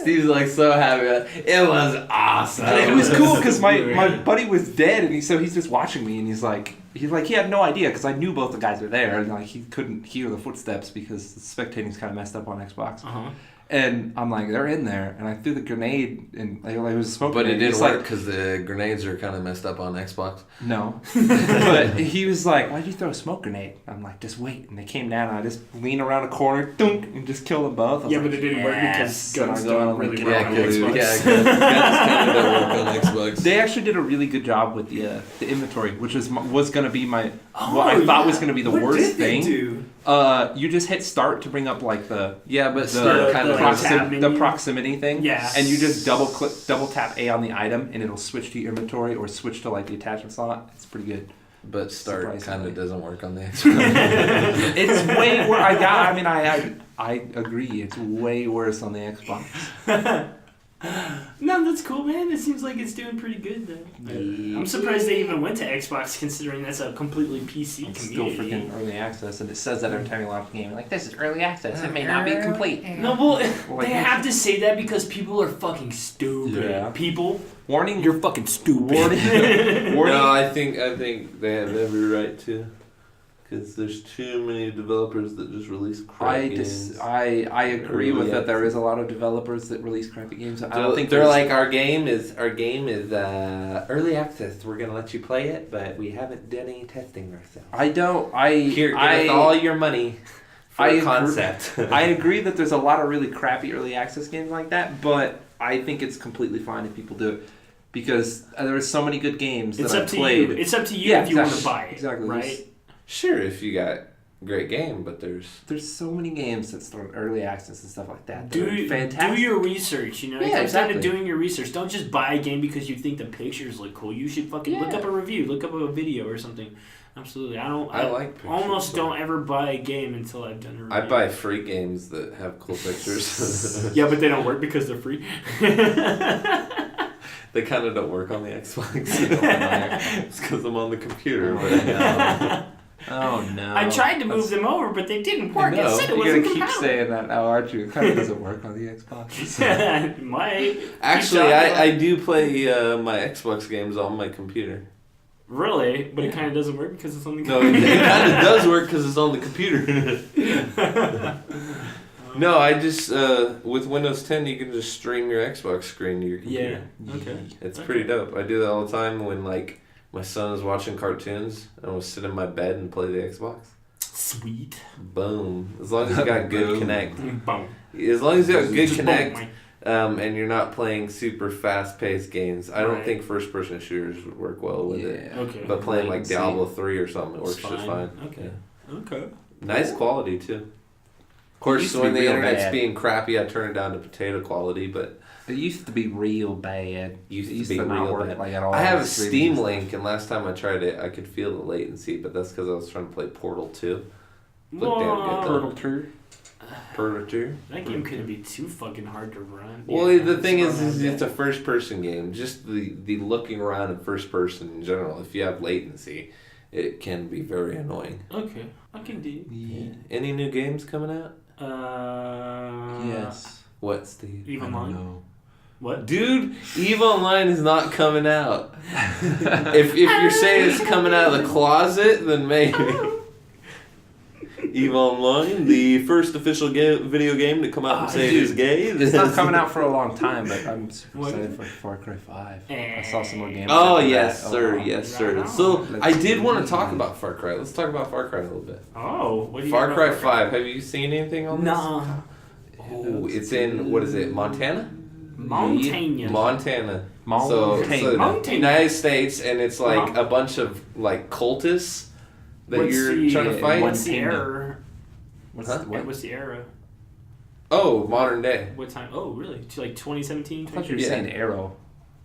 Steve's like so happy. It was awesome. It was cool because my buddy was dead, and so he's just watching me, and he's like he had no idea because I knew both the guys were there, and like he couldn't hear the footsteps because the spectating's kind of messed up on Xbox. And I'm like, they're in there, and I threw the grenade, and like, it was smoking. But it didn't work because the grenades are kind of messed up on Xbox. No. But he was like, why'd you throw a smoke grenade? I'm like, just wait. And they came down, and I just leaned around a corner, dunk, and just killed them both. But it didn't work because guns don't really work on Xbox. Guns kind of don't work on Xbox. They actually did a really good job with the inventory, which was going to be what I thought was going to be the worst thing. You just hit start to bring up like the start kind of the proximity thing. Yeah. And you just double tap A on the item, and it'll switch to your inventory or switch to like the attachment slot. It's pretty good. But start kind of doesn't work on the Xbox. It's way worse. I agree. It's way worse on the Xbox. No, that's cool, man. It seems like it's doing pretty good, though. Yeah. I'm surprised they even went to Xbox, considering that's a completely PC It's community. still freaking early access, and it says that every time you launch the game. Like, this is early access. It may not be complete. No, well, they have to say that because people are fucking stupid. Yeah. People, warning, you're fucking stupid. warning. No, I think they have every right to. Because there's too many developers that just release crap games. I agree with that. There is a lot of developers that release crappy games. I don't think they're like our game is early access. We're gonna let you play it, but we haven't done any testing ourselves. Give us all your money for a concept. I agree that there's a lot of really crappy early access games like that, but I think it's completely fine if people do it. Because there are so many good games that I've played. It's up to you if you want to buy it. Exactly. Right? Sure, if you got a great game, but there's so many games that start early access and stuff like that. Do fantastic. Do your research, you know. Yeah, exactly. Doing your research. Don't just buy a game because you think the pictures look cool. You should fucking look up a review, look up a video or something. Absolutely. I like pictures. Almost don't ever buy a game until I've done a review. I buy free games that have cool pictures. Yeah, but they don't work because they're free. They kind of don't work on the Xbox. It's because I'm on the computer. But oh no! I tried to move them over, but they didn't work. It said it wasn't You're gonna compatible. keep saying that now, aren't you? It kind of doesn't work on the Xbox. It might. Actually, I do play my Xbox games on my computer. Really? But it kind of doesn't work because it's on the No, computer. it kind of does work because it's on the computer. No, I just with Windows 10 you can just stream your Xbox screen to your computer. Yeah. Okay. It's pretty dope. I do that all the time when like my son is watching cartoons and I'll sit in my bed and play the Xbox. Sweet. Boom. As long as you got good connect. Boom. As long as you got good Just connect. boom. And you're not playing super fast-paced games. I don't think first-person shooters would work well with it. Okay. But playing like Diablo 3 or something, it works just fine. Okay. Yeah. Okay. Nice quality too. Of course, when the internet's being crappy, I turn it down to potato quality. But it used to be real bad. Used to be not real work bad. Like at all. I have a Steam Link, and last time I tried it, I could feel the latency. But that's because I was trying to play Portal 2. Looked damn good though. Portal 2. Portal 2. That game couldn't be too fucking hard to run. Well, the thing is it's a first-person game. Just the looking around in first person in general. If you have latency, it can be very annoying. Okay, I can do. Yeah. Any new games coming out? Yes. What, Steve? EVE Online. What? Dude, EVE Online is not coming out. if you're saying it's coming out of the closet, then maybe. EVE Online, the first official video game to come out and say it is gay. It's not coming out for a long time, but I'm super excited for Far Cry 5. I saw some more gameplay. Oh, yes, sir. Yes, sir. So, I did want to talk about Far Cry. Let's talk about Far Cry a little bit. Oh, what do you Far Cry 5. Have you seen anything on this? No. Oh, it's in, what is it, Montana? Montana. So United States, and it's like a bunch of like cultists that you're trying to fight. What's the era? What's the era? Oh, modern day. What time? Oh, really? Like 2017? I thought you were saying Arrow.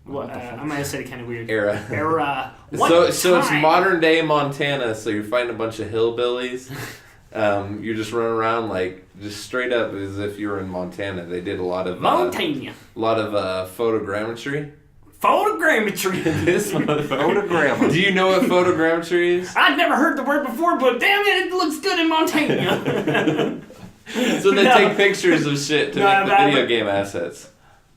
What? I might have said it kind of weird. Era. So it's modern day Montana. So you're fighting a bunch of hillbillies. You're just running around like just straight up as if you were in Montana. They did a lot of photogrammetry. Photogrammetry. This photogrammetry. Do you know what photogrammetry is? I've never heard the word before, but damn it looks good in Montana. So they take pictures of shit to make the video but- game assets.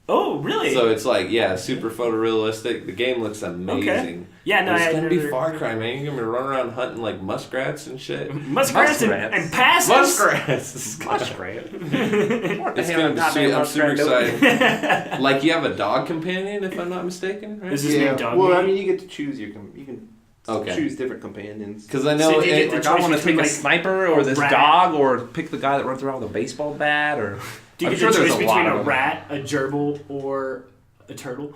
Oh, really? So it's like, super photorealistic. The game looks amazing. Okay. Yeah, no, It's I gonna be never- Far Cry, man. You're gonna be running around hunting like muskrats and shit. Muskrats and passes. Muskrats. Muskrat. It's gonna be sweet. I'm super excited. Like you have a dog companion, if I'm not mistaken, right? Is his name Dog? Well, I mean, you get to choose you can Okay. choose different companions. Because I know So do you get the Like, I choice want to between, pick a like, sniper or this rat. dog or pick the guy that runs around with a baseball bat or. Do you I'm get sure the there's choice a lot between of a them. rat, a gerbil, or a turtle?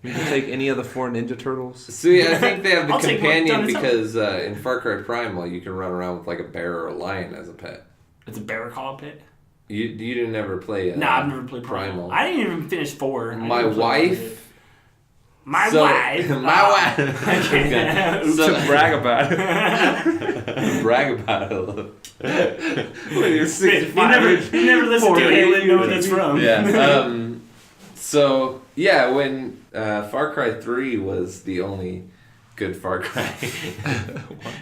You can take any of the 4 Ninja Turtles. See, I think they have the I'll take one. companion Donatello. because in Far Cry Primal you can run around with like a bear or a lion as a pet. It's a barracuda pit. You didn't ever play. No, I've never played Primal. I didn't even finish 4. My wife. My So- wife. my wife. Okay. So- To brag about it. brag about it a little. When you're You 65. never listened to it, you know where that's from. Yeah. So yeah, when Far Cry 3 was the only good Far Cry.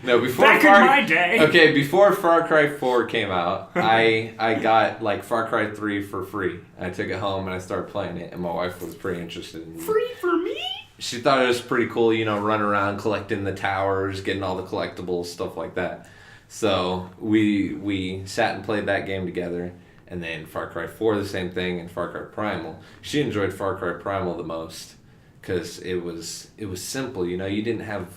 No, before Back in my day. Okay, before Far Cry 4 came out, I got like Far Cry 3 for free. I took it home and I started playing it, and my wife was pretty interested in it. Free for me? She thought it was pretty cool, running around collecting the towers, getting all the collectibles, stuff like that. So we sat and played that game together, and then Far Cry 4 the same thing, and Far Cry Primal. She enjoyed Far Cry Primal the most because it was simple. You didn't have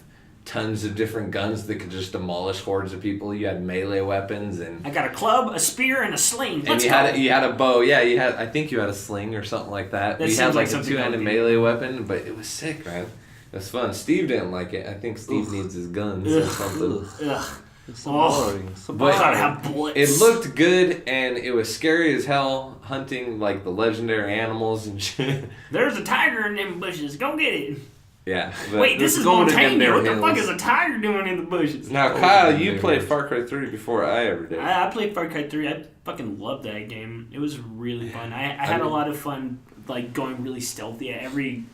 tons of different guns that could just demolish hordes of people. You had melee weapons and. I got a club, a spear, and a sling. Let's And go. you had a bow. Yeah, I think you had a sling or something like that. That We seems had like a something two-handed I'd be- melee weapon, but it was sick, man. It was fun. Steve didn't like it. I think Steve needs his guns or something. Ugh. It's Oh. boring. So But- Gotta have bullets. It looked good, and it was scary as hell hunting like the legendary animals and shit. There's a tiger in them bushes. Go get it. Yeah. But Wait, this is going to Montana. them What the hills. fuck is a tiger doing in the bushes? Now, Kyle, you played Far Cry 3 before I ever did. I played Far Cry 3. I fucking loved that game. It was really fun. I had a lot of fun, like going really stealthy at every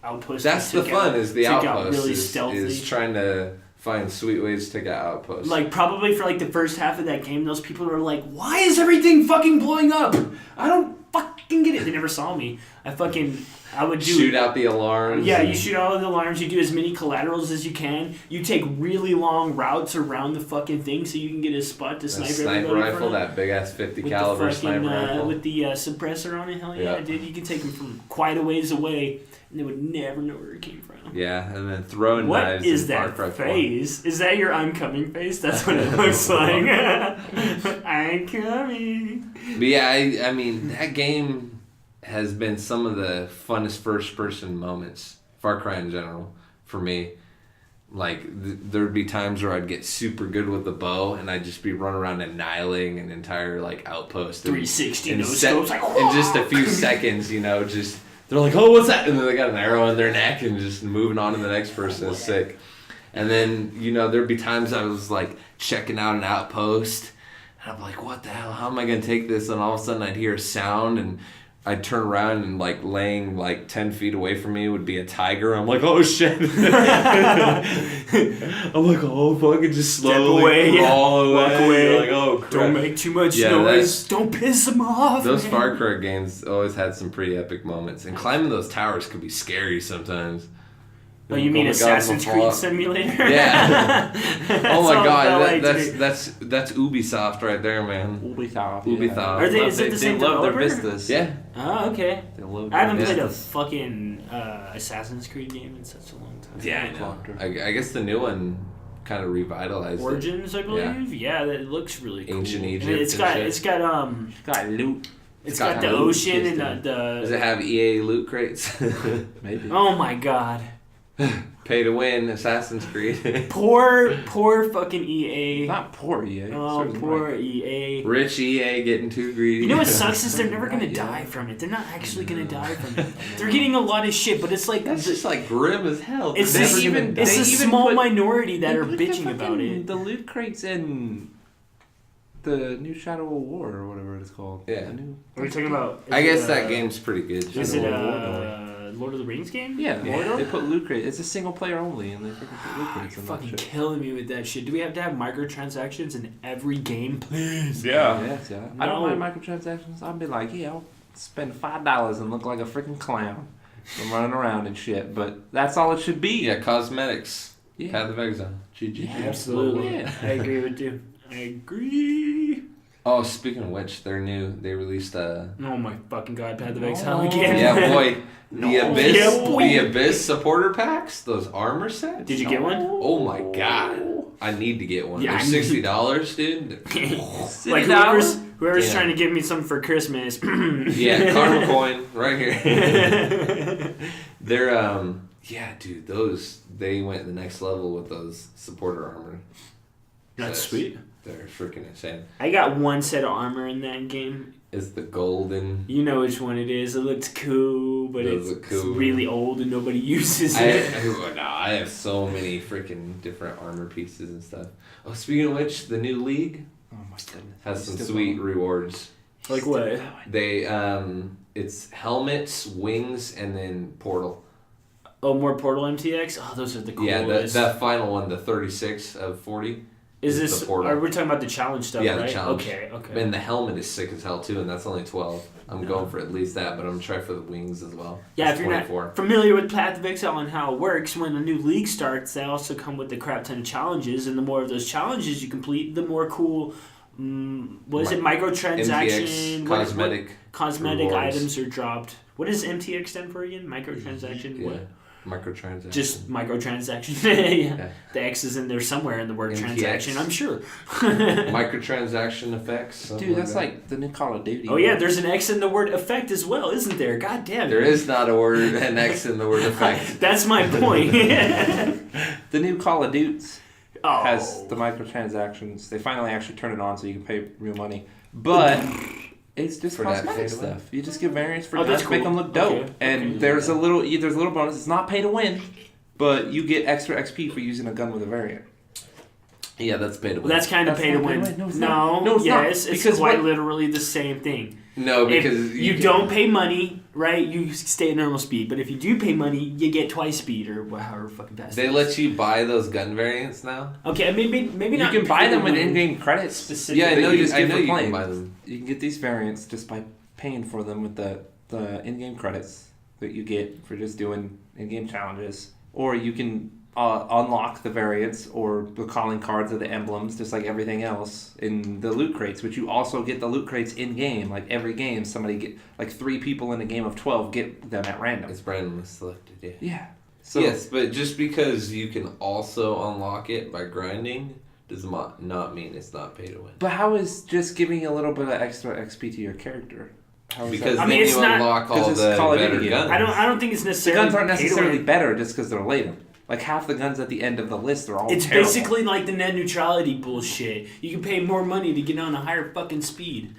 outpost. That's I the took fun, out- is the took out outpost. really is stealthy. trying to find sweet ways to take out outposts. Like, probably for like the first half of that game, those people were like, why is everything fucking blowing up? I don't fucking get it. They never saw me. I would do... shoot out the alarms. Yeah, and- you shoot all of the alarms, you do as many collaterals as you can, you take really long routes around the fucking thing so you can get a spot to A snipe sniper everybody rifle, from it. that big ass 50 With caliber the fucking, sniper rifle. with the suppressor on it, hell yeah, Yeah. dude. You can take them from quite a ways away, and they would never know where it came from. Yeah, and then throwing What knives. is in Far that Cry 4. face? Is that your I'm coming face? That's what it looks like. I'm coming. But yeah, I mean, that game has been some of the funnest first-person moments, Far Cry in general, for me. Like, there'd be times where I'd get super good with the bow, and I'd just be running around annihilating an entire, outpost. 360 in no scopes, like, in just a few seconds, just... They're like, oh, what's that? And then they got an arrow in their neck and just moving on to the next person is sick. And then, there'd be times I was, checking out an outpost, and I'm like, what the hell? How am I going to take this? And all of a sudden I'd hear a sound, and I'd turn around and laying 10 feet away from me would be a tiger. I'm like, oh shit. I'm like, oh fuck, and just slowly away, crawl away. walk away. You're like, oh crap. Don't make too much Yeah, noise. Don't piss them off. Those man. Far Cry games always had some pretty epic moments. And climbing those towers could be scary sometimes. Oh, you mean my God, Assassin's I'm Creed fall- Simulator? Yeah. Oh my all it felt god, like to me. that's Ubisoft right there, man. Ubisoft. Ubisoft. Are they- is it the same They love their developer? vistas. Yeah. Oh, okay. They love I haven't their played a vistas. fucking Assassin's Creed game in such a long time. Yeah, I know. I guess the new one kind of revitalized it. Origins, I believe. Yeah, that looks really cool. Ancient And Egypt It's and got shit. it's got Got loot. it's got got the loot ocean and system. Does it the have EA loot crates? Maybe. oh my god. Pay to win, Assassin's Creed. Poor fucking EA. Not poor EA. Oh, Certainly poor right. EA. Rich EA getting too greedy. You know what sucks is they're never gonna Yeah. die from it. They're not actually gonna die from it. They're getting a lot of shit, but it's like That's just grim as hell. it's They're this never gonna even die. it's They a even small put- minority that They are put the bitching about fucking- it. The loot crates in the new Shadow of War or whatever it's called. Yeah. The new, What are you talking about? I guess that game's pretty good. Is it Shadow of War, Lord of the Rings game? Yeah, Mordor? they put loot crates. It's a single player only, and they freaking put loot crates You're in that fucking shit. killing me with that shit. Do we have to have microtransactions in every game, please? Yes, yeah. I don't No. mind microtransactions. I'd be like, yeah, I'll spend $5 and look like a freaking clown. I'm running around and shit, but that's all it should be. Yeah, cosmetics. Yeah. Path of Exile. GG. Yeah. Absolutely. Yeah. I agree with you. I agree. Oh, speaking of which, they released a... Oh my fucking god, Path of No. Exile again. Yeah, boy. No. The Abyss, Yeah, boy. the Abyss supporter packs, those armor sets. Did you get one? Oh my god, I need to get one. Yeah, They're I need- $60, dude. Like whoever's Yeah. trying to give me something for Christmas. Yeah, karma coin right here. They're yeah, dude. They went the next level with those supporter armor. That's sets. sweet. They're freaking insane. I got one set of armor in that game. It's the golden. You know which one it is. It looks cool, but Does it's look cool. really old and nobody uses I it. have so many freaking different armor pieces and stuff. Oh, speaking of which, the new league Oh my goodness. has some Still sweet going. rewards. Like what? They it's helmets, wings, and then portal. Oh, more Portal MTX? Oh, those are the Yeah, coolest. that final one, the 36 of 40. Is the this? Portal. Are we talking about the challenge stuff? Yeah, the right? challenge. Okay. And the helmet is sick as hell too, and that's only 12. I'm going for at least that, but I'm gonna try for the wings as well. Yeah, That's if you're 24. not familiar with Path of Exile and how it works, when a new league starts, they also come with a crap ton of challenges, and the more of those challenges you complete, the more cool. What is it? Microtransaction. MTX, what cosmetic rewards. items are dropped. What does MTX stand for again? Microtransaction. Yeah, What? microtransaction. Just microtransaction. Yeah. Yeah. The X is in there somewhere in the word MTX. transaction, I'm sure. Microtransaction effects. something Dude, that's that. like the new Call of Duty. Oh yeah, there's an X in the word effect as well, isn't there? God damn it. There is not a word, an X in the word effect. That's my point. The new Call of Duties Oh. has the microtransactions. They finally actually turn it on so you can pay real money. But it's just For that cosmetic pay to win? stuff. You just give variants for Oh, guns that's to make cool. them look dope. Okay, And okay. there's a little bonus. It's not pay to win, but you get extra XP for using a gun with a variant. Yeah, that's pay to Well, win. that's kind of That's pay to not win. pay to win. No, it's not. No, No, it's not. yes, it's Because quite what- literally the same thing. No, because If you don't pay money, right, you stay at normal speed. But if you do pay money, you get twice speed or however fucking fast. They it is. let you buy those gun variants now. Okay, maybe You not. can buy pay to them with win in-game credits. specifically. Yeah, I that know you you. just I get know for you can playing. buy them. You can get these variants just by paying for them with the in-game credits that you get for just doing in-game challenges. Or you can unlock the variants or the calling cards or the emblems, just like everything else in the loot crates, which you also get the loot crates in-game. Like every game, somebody get, like 3 people in a game of 12 get them at random. It's randomly selected. Yeah. Yeah. So Yes, but just because you can also unlock it by grinding does not mean it's not pay to win. But how is just giving a little bit of extra XP to your character? How is Because that? I then mean, it's you not- unlock all 'cause it's the Call of Duty better game. guns. I don't think it's The necessarily. guns aren't pay to necessarily win. better just because they're later. Like half the guns at the end of the list are all It's terrible. basically like the net neutrality bullshit. You can pay more money to get on a higher fucking speed.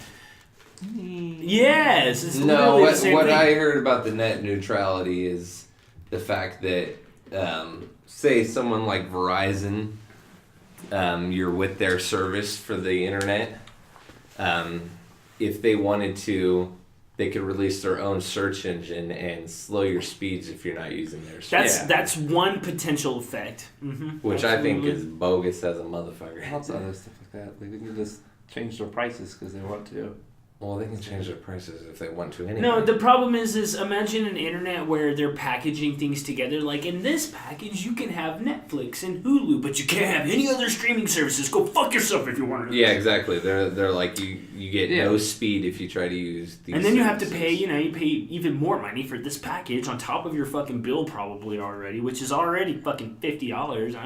Yes, it's No, literally the same what thing. I heard about the net neutrality is the fact that, say, someone like Verizon, you're with their service for the internet. If they wanted to, they could release their own search engine and slow your speeds if you're not using their search. That's one potential effect. Which I think is bogus as a motherfucker. Lots of other stuff like that. Like they can just change their prices because they want to. Well, they can change their prices if they want to anyway. No, the problem is imagine an internet where they're packaging things together. Like in this package, you can have Netflix and Hulu, but you can't have any other streaming services. Go fuck yourself if you want to. Yeah, exactly. They're like you get Yeah. no speed if you try to use these. And then you have to services. pay, you pay even more money for this package on top of your fucking bill probably already, which is already fucking $50. I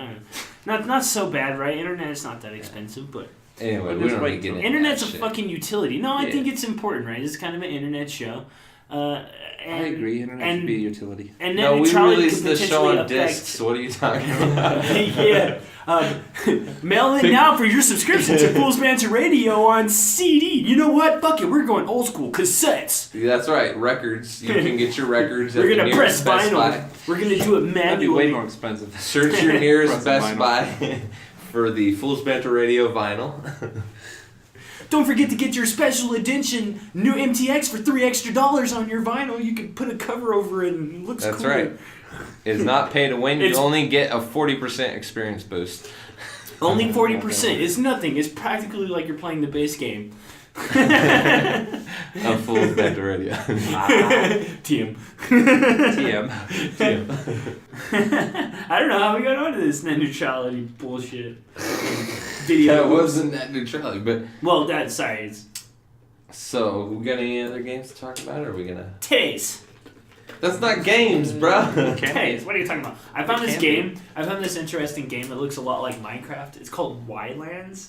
don't know. Not so bad, right? Internet's not that expensive, but Anyway, But we just don't wait need to get till- into internet's that a shit. fucking utility. No, I Yeah. think it's important, right? It's kind of an internet show. I agree. Internet should be a utility. And No, net we neutrality released can the show potentially on affect. discs. What are you talking about? Yeah. Mail in now for your subscription to Fool's Banter Radio on CD. You know what? Fuck it. We're going old school cassettes. That's right. Records. You can get your records. We're at the gonna press nearest Best vinyl. Buy. We're gonna do it That'd be way manually. more expensive. Search your nearest Press Best vinyl. Buy for the Fool's Banter Radio vinyl. don't forget to get your special edition new MTX for $3 extra on your vinyl. You can put a cover over it and it looks That's cool. right. It's not pay to win. You It's- only get a 40% experience boost. Only 40%. It's nothing. It's practically like you're playing the base game. A fool's Banter Radio. TM. TM. I don't know how we got onto this net neutrality bullshit. Video. That wasn't net neutrality, but Well, sorry. It's so we got any other games to talk about, or are we gonna? titties. That's not games, bro. Titties. What are you talking about? I found this game. I found this interesting game that looks a lot like Minecraft. It's called Wildlands.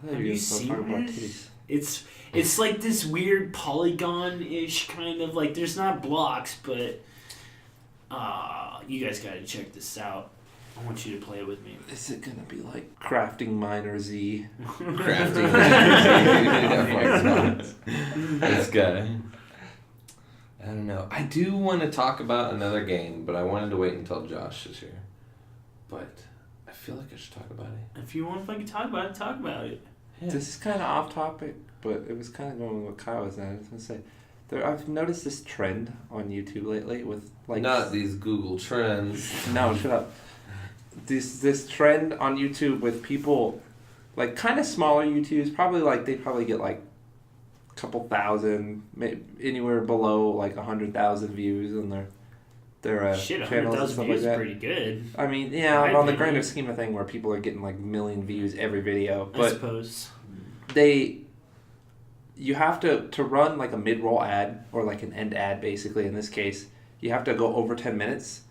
Have you seen it? It's like this weird polygon-ish kind of like. There's not blocks, but you guys gotta check this out. I want you to play it with me. Is it gonna be like Crafting Miner Z? Crafting. This guy. I don't know. I do want to talk about another game, but I wanted to wait until Josh is here. But I feel like I should talk about it. If you want to fucking talk about it, talk about it. Yeah. This is kind of off topic, but it was kind of going with what Kyle was saying. I was gonna say, I've noticed this trend on YouTube lately with like Not these Google trends. No, shut up. This trend on YouTube with people, like kind of smaller YouTubers, they probably get like a couple thousand, anywhere below like 100,000 views on their Shit, channels and 100,000 stuff views like is that. pretty good. I mean, yeah, My on the opinion. grander scheme of thing, where people are getting like million views every video, I but suppose. you have to run like a mid-roll ad or like an end ad, basically. In this case, you have to go over 10 minutes.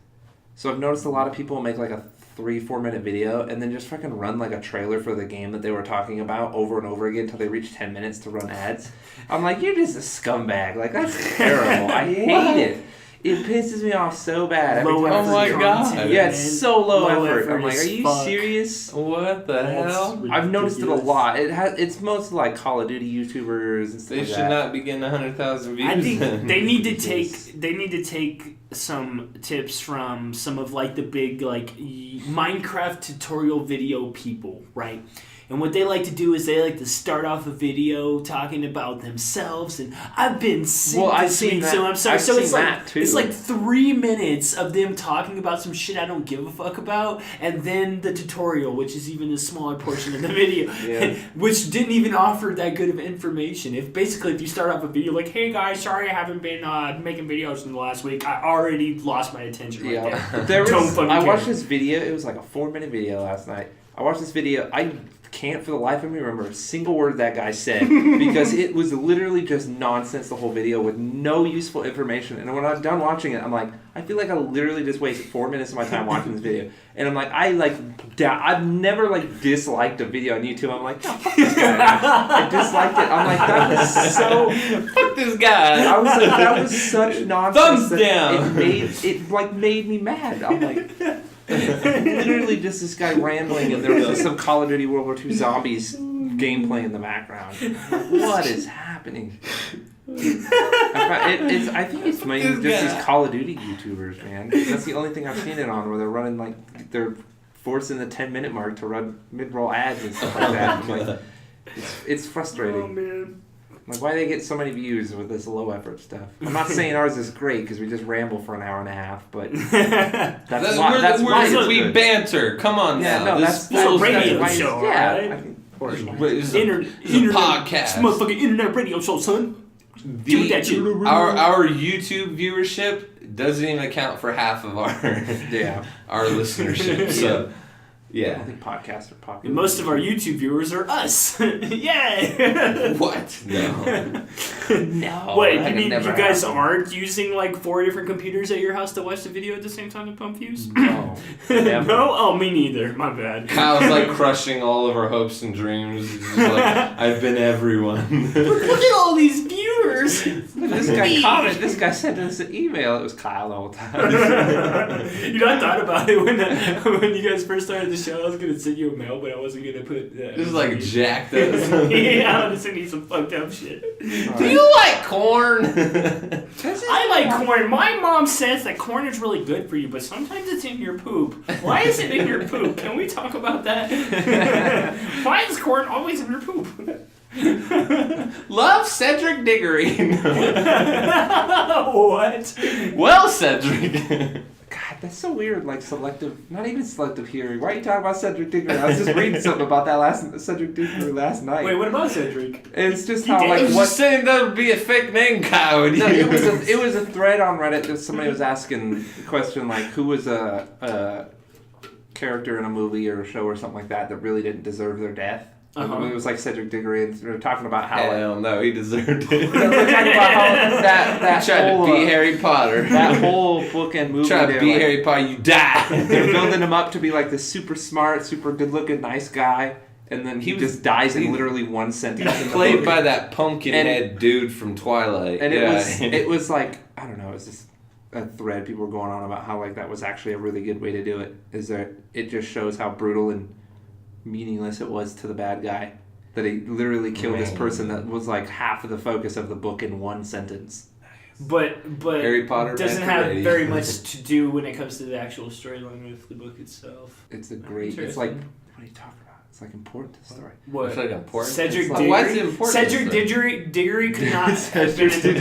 So I've noticed a lot of people make like a 3-4 minute video and then just fucking run like a trailer for the game that they were talking about over and over again until they reach 10 minutes to run ads. I'm like, you're just a scumbag. Like, that's terrible. I hate it. It pisses me off so bad. Every Low time I effort see God. content, Yeah, it's man. so low effort. effort I'm like, are as you fuck. serious? What the That's hell? I've noticed it a ridiculous. lot. It's mostly like Call of Duty YouTubers and stuff They like should that. not be getting 100,000 views. I think then. they need to Jesus. take some tips from some of like the big like Minecraft tutorial video people, right? And what they like to do is they like to start off a video talking about themselves and I've been sick I've this seen week, that. so I'm sorry. I've So seen it's like that, too. it's like 3 minutes of them talking about some shit I don't give a fuck about, and then the tutorial, which is even a smaller portion of the video, Yeah. which didn't even offer that good of information. If you start off a video like, "Hey guys, sorry I haven't been making videos in the last week," I already lost my attention right there. Don't fucking I care. watched this video. It was like a 4-minute video last night. I watched this video. I can't for the life of me remember a single word that guy said because it was literally just nonsense the whole video with no useful information. And when I'm done watching it, I'm like, I feel like I literally just wasted 4 minutes of my time watching this video. And I'm like, I've never like disliked a video on YouTube. I'm like, no, fuck this guy. I disliked it. I'm like, that was so. Fuck this guy. I was like, that was such nonsense. Thumbs down. It made me mad. I'm like, literally just this guy rambling, and there was just some Call of Duty World War II zombies gameplay in the background. What is happening? I think it's mainly just these Call of Duty YouTubers, man. That's the only thing I've seen it on, where they're running like they're forcing the 10-minute mark to run mid-roll ads and stuff like that. I'm like, it's frustrating. Oh man. Like, why do they get so many views with this low effort stuff? I'm not saying ours is great because we just ramble for an hour and a half, but that's why We banter. Come on Yeah, now. no, This It's a bullshit- radio why- show, yeah, right? I think- But it's a Internet podcast. It's a motherfucking internet radio show, son. Give me that shit. Our YouTube viewership doesn't even account for half of our our listenership. So I yeah. don't think podcasts are popular. And most of our YouTube viewers are us. Yay! What? No. no. Wait, that you could mean never you guys happen. aren't using like 4 different computers at your house to watch the video at the same time to pump views? No. Never. No? Oh, me neither. My bad. Kyle's like crushing all of our hopes and dreams. He's just like, I've been everyone. Look at all these viewers. This guy sent us an email. It was Kyle the whole time. You know, I thought about it when you guys first started the show. I was gonna send you a mail, but I wasn't gonna put. This is like jacked up. Yeah, I was sending you some fucked up shit. Do you like corn? I like corn. My mom says that corn is really good for you, but sometimes it's in your poop. Why is it in your poop? Can we talk about that? Why is corn always in your poop? Love Cedric Diggory. What? Well, Cedric. God, that's so weird. Like selective, not even selective hearing. Why are you talking about Cedric Diggory? I was just reading something about that Cedric Diggory last night. Wait, what about Cedric? It's just He how did. like I was what. just saying that would be a fake name, Kyle. No, it was a thread on Reddit that somebody was asking the question like, who was a character in a movie or a show or something like that really didn't deserve their death. Uh-huh. It was like Cedric Diggory, and they were talking about how Hell no, he deserved it. they were talking about how that He tried whole, to beat Harry Potter. that whole book and movie. Tried to they're beat like- Harry Potter, you die. They're building him up to be like this super smart, super good-looking, nice guy, and then he just dies in literally one sentence. in the Played book. by that pumpkin head dude from Twilight. And yeah. it was like, I don't know, it was just a thread people were going on about how like that was actually a really good way to do it. Is that it just shows how brutal and meaningless it was to the bad guy. That he literally killed this person that was like half of the focus of the book in one sentence. But Harry Potter doesn't Banter have Radio. very much to do when it comes to the actual storyline with the book itself. It's a great. It's like, what are you talking about? It's like important to the story. What? It's like important. Cedric It's like, Diggory. why is it important? Cedric Diggory could not have been in the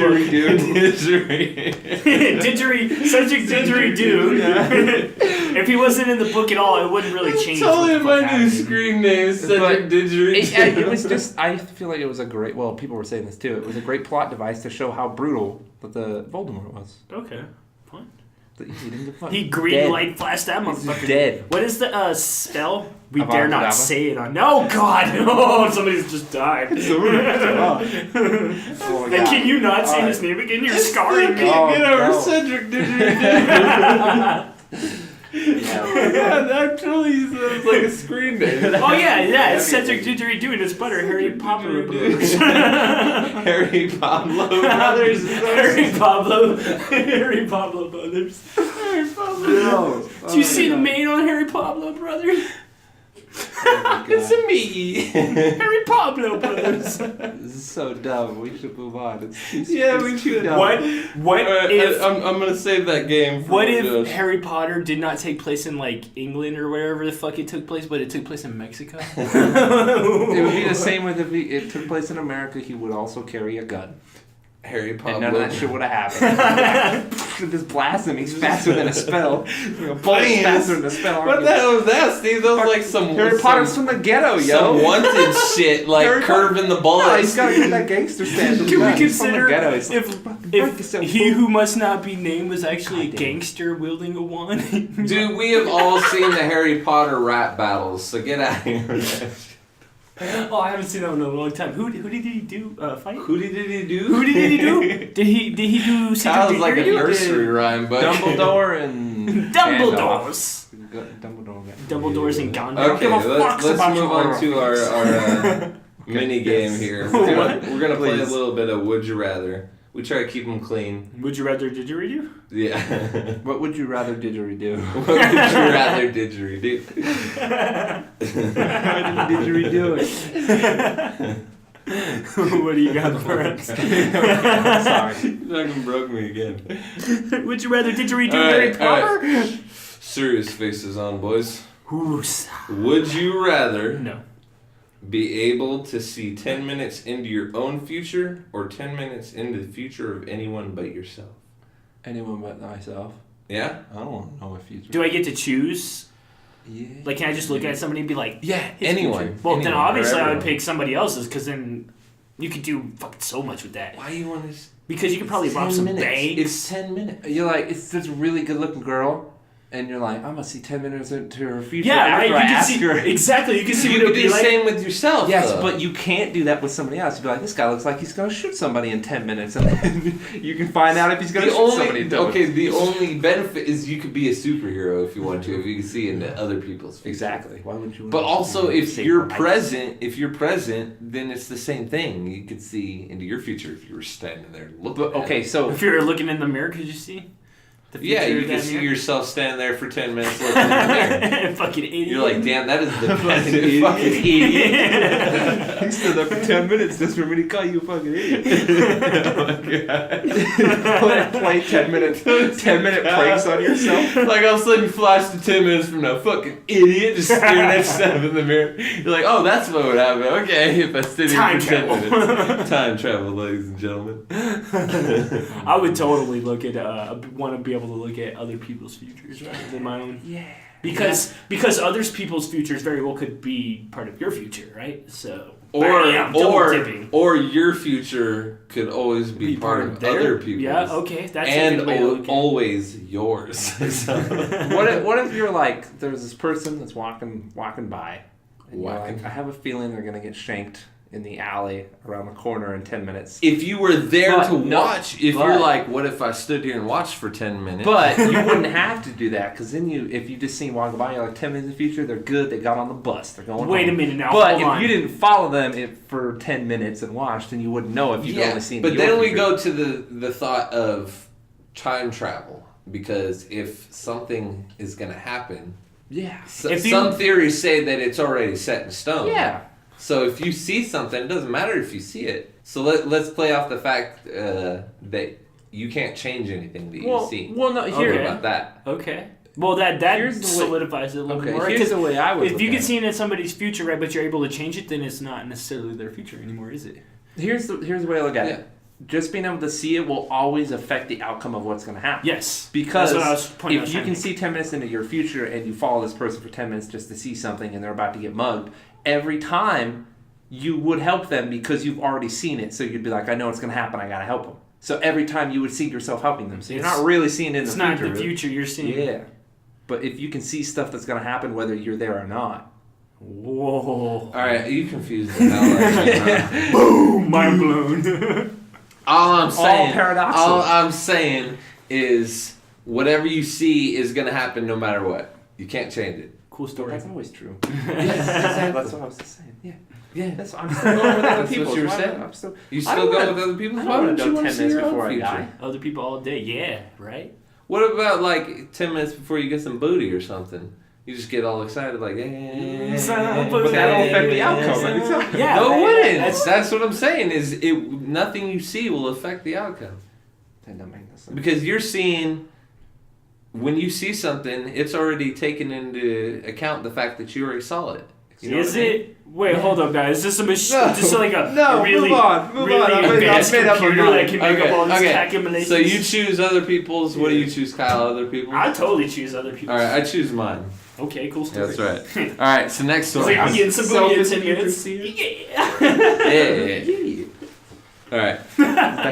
Diggory, book. Cedric Diggory dude. If he wasn't in the book at all, it wouldn't really change. Tell what the him fuck my new happened. screen name is Cedric But Diggory. It was just. I feel like it was a great. Well, people were saying this too. It was a great plot device to show how brutal that the Voldemort was. Okay, fine. That he didn't give a fuck. He green Dead. light flashed that He's motherfucker. dead. What is the spell? We Avada dare not Kedavra? say it on. No, God, no! Somebody's just died. Oh my And God. can you not say All his name again? You're scarring me. Oh, Get over no. Cedric Diggory. Yeah. That totally sounds like a screen name. Oh yeah, it's Cedric Diggory doing his butter, Harry Potter Brothers. Harry Pablo Brothers. Harry Pablo Brothers. Harry Pablo. No. Do you see the main on Harry Pablo Brothers? It's a me. Harry Pablo Brothers. This is so dumb. We should move on. It's Yeah, it's we too should. dumb. What if I'm gonna save that game. For what if Josh. Harry Potter did not take place in like England or wherever the fuck it took place, but it took place in Mexico? It would be the same with if it took place in America. He would also carry a gun, Harry and Pablo? none of that shit would have happened. Just blast him. He's faster than a spell. Bullets faster than a spell. What the hell was that, Steve? That was like some Harry Potter's from the ghetto, yo. some wanted shit, like Harry curving the No, bullets. he's got to get that gangster stand. Can we He's from the consider ghetto. He's like, if he who must not be named was actually a gangster wielding a wand? Dude, we have all seen the Harry Potter rap battles, so get out of here. Oh, I haven't seen that one in a long time. Who did he do fight? Who did he do? Who did he do? Did he do That was like a Diggory? nursery rhyme, but Dumbledore and Dumbledore's. Dumbledore. Dumbledore's and Gandalf. Okay, Don't give a fuck let's about move your on horror. to our mini game here. We're gonna play a Please. little bit of Would You Rather. We try to keep them clean. Would you rather didgeridoo? Yeah. What would you rather didgeridoo? What would you rather didgeridoo? Didgeridoo it. What do you got for us? Sorry. You fucking broke me again. Would you rather didgeridoo All Harry right, all Potter? right. Serious faces on, boys. Who's Would you rather no? be able to see 10 minutes into your own future or 10 minutes into the future of anyone but yourself? Anyone but myself. Yeah? I don't want to know my future. Do I get to choose? Yeah. Like, can I just look at somebody and be like, Yeah, his anyone. future? Well, then Anyone, obviously or I would everyone. pick somebody else's, because then you could do fucking so much with that. Why you want to... Because you could probably rob 10 some minutes. banks. It's 10 minutes. You're like, it's this really good looking girl, and you're like, I'm gonna see 10 minutes into her future. Yeah, right. after You I can ask see her. exactly. You can see You what it could would do be the like. same with yourself, Yes, though. but you can't do that with somebody else. You'd be like, this guy looks like he's gonna shoot somebody in 10 minutes, and then you can find out if he's gonna shoot somebody in 10 minutes. the only benefit is you could be a superhero if you want to, if you can see into other people's future. Exactly. Why wouldn't you? But also, if save you're lives? present, then it's the same thing. You could see into your future if you were standing there looking. But okay, so If you were looking in the mirror, could you see? The Yeah, future you of can that see mirror? yourself standing there for 10 minutes looking in the mirror. Fucking idiot. You're like, damn, that is the best Fucking idiot. You stood there for 10 minutes just for me to call you a fucking idiot. Oh my God. Play 10-minute pranks on yourself. Like all of a sudden you flash to 10 minutes from now, fucking idiot, just staring at yourself in the mirror. You're like, oh, that's what would happen. Okay, if I stood here Time for travel. 10 minutes. Time travel, ladies and gentlemen. I would totally look at want to be able to look at other people's futures rather than my own. Yeah. Because other people's futures very well could be part of your future, right? So Or your future could always be part of other people's. Yeah, okay, that's a and good way to look at it. always yours. So. What if you're like, there's this person that's walking by, and you're Walking. like, I have a feeling they're gonna get shanked in the alley around the corner in 10 minutes. If you were there But to no, watch, if but- you're like, what if I stood here and watched for 10 minutes? But you wouldn't have to do that, because then if you just seen walking by, you're like 10 minutes in the future, they're good, they got on the bus, they're going Wait home. a minute now. But hold if on. you didn't follow them for 10 minutes and watched, then you wouldn't know if you'd only seen but your then we future. go to the thought of time travel, because if something is going to happen, Yeah. some theories say that it's already set in stone. Yeah. So if you see something, it doesn't matter if you see it. So let's play off the fact that you can't change anything that you see. Well, no, What here. Okay. about that? Okay. Well, that Here's the way- solidifies it a little Okay, more. here's 'cause the way I would if look you at can it. see it in somebody's future, right, but you're able to change it, then it's not necessarily their future anymore, is it? Here's the way I look at Yeah. it. Just being able to see it will always affect the outcome of what's going to happen. Yes. Because That's what I was pointing out if you trying can to see 10 minutes into your future and you follow this person for 10 minutes just to see something and they're about to get mugged, every time you would help them because you've already seen it. So you'd be like, I know it's going to happen, I got to help them. So every time you would see yourself helping them. So you're not really seeing it in the It's future. not the really. future you're seeing. Yeah. But if you can see stuff that's going to happen whether you're there or not. Whoa. All right, you confused the hell out of me. Boom! Mind blown. All I'm paradoxical. saying is whatever you see is going to happen no matter what. You can't change it. Cool story. That's always true. Yes, That's what I was just saying. Yeah. Yeah. I'm still going with other That's people. what you were saying. I'm still. You I still don't go wanna- with other people? I Why don't want don't to you know want 10 to see minutes your before own I future? die. Other people all day. Yeah, right? What about like 10 minutes before you get some booty or something? You just get all excited like, yeah. But that'll affect the outcome. Yeah. No, it wouldn't. That's- That's what I'm saying. Is it nothing you see will affect the outcome That don't make no sense. because you're seeing. When you see something, it's already taken into account the fact that you already saw it. You know Is what I mean? it? Wait, hold up, guys. Is this a machine? No. Just like a No, really, move on. really advanced made up my computer mind. that can make up all these calculations? So you choose other people's. What do you choose, Kyle? Other people's. I totally choose other people. All right, I choose mine. Okay, cool Yeah, story. that's right. All right, so next I was one. like, I'm getting some booty in 10 Self-interest minutes. here. Yeah. Yeah. All right.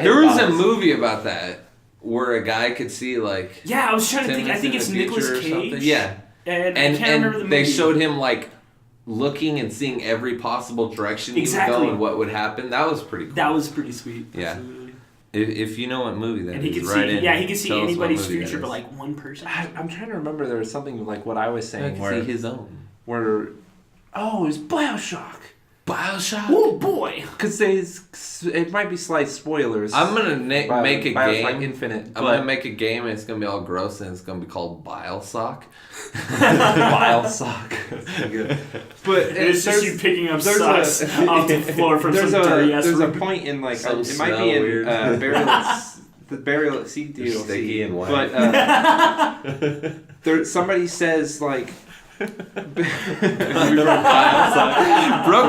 There was a movie about that where a guy could see like. Yeah, I was trying to 10 think. I minutes think in it's the future Nicolas or Cage. something. Yeah. And I can't remember the movie. they showed him like looking and seeing every possible direction he would Exactly. go and what would happen. That was pretty cool. That was pretty sweet. Yeah. Absolutely. If you know what movie that And he is, could right see. in. Yeah, he could see Tell us what anybody's movie that future, but is. like one person. I'm trying to remember. There was something like what I was I saying can where see his own. oh, it was BioShock. BioShock. Oh boy! Because it might be slight spoilers. I'm gonna make a BioShock game. Infinite. I'm gonna make a game and it's gonna be all gross and it's gonna be called BioSock. BioShock. But And it's just you picking up there's socks off the floor from some dirty ass there's a room. point in like Some it might be smell in weird. the burial DLC. They're sticky and white. But there somebody says like. Broke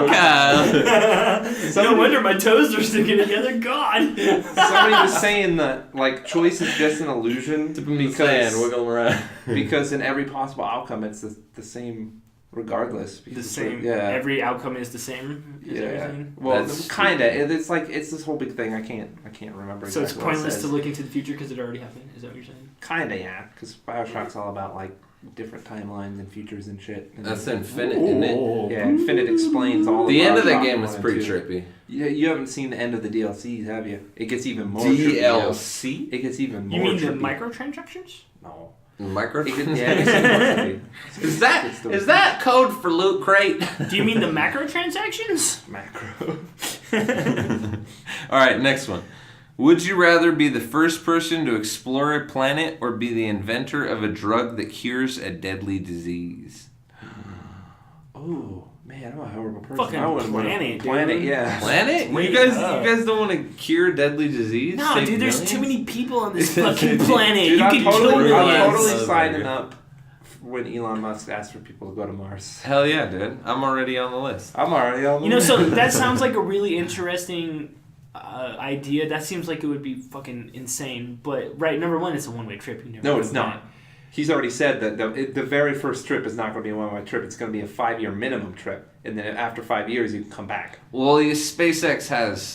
Kyle. No wonder my toes are sticking together. God. Somebody was saying that like choice is just an illusion Because wiggle around. because in every possible outcome it's the same regardless. The because same. Yeah. Every outcome is the same. Is that what you're Yeah. saying? Well, That's kinda. It's like it's this whole big thing. I can't remember. So it's exactly what it pointless says. to look into the future because it already happened. Is that what you're saying? Kinda, yeah. Because Bioshock's all about like different timelines and futures and shit. And That's Infinite, isn't it? yeah. Infinite explains all. The end of that Bioshock game 1 is and pretty 2. trippy. Yeah, you haven't seen the end of the DLCs, have you? It gets even more. trippy, DLC? It gets even more. You mean the trippy. microtransactions? No. Micro? It gets, yeah, it gets even more trippy. Is that code for Loot Crate? Do you mean the macrotransactions? macro? All right, next one. Would you rather be the first person to explore a planet or be the inventor of a drug that cures a deadly disease? Oh man, I'm a horrible person. Fucking I wouldn't want planet, a planet, dude. yeah. Planet? Wait You guys don't want to cure deadly disease? No, Save dude, there's millions? too many people on this fucking planet. Dude, you I'm can kill totally millions. signing up when Elon Musk asked for people to go to Mars. Hell yeah, dude. I'm already on the list. I'm already on the You know, list. so that sounds like a really interesting idea. That seems like it would be fucking insane. But, right, number one, it's a one-way trip. You never No, know it's not. He's already said that the very first trip is not going to be a one-way trip. It's going to be a 5-year minimum trip. And then after 5 years, you can come back. Well, SpaceX has,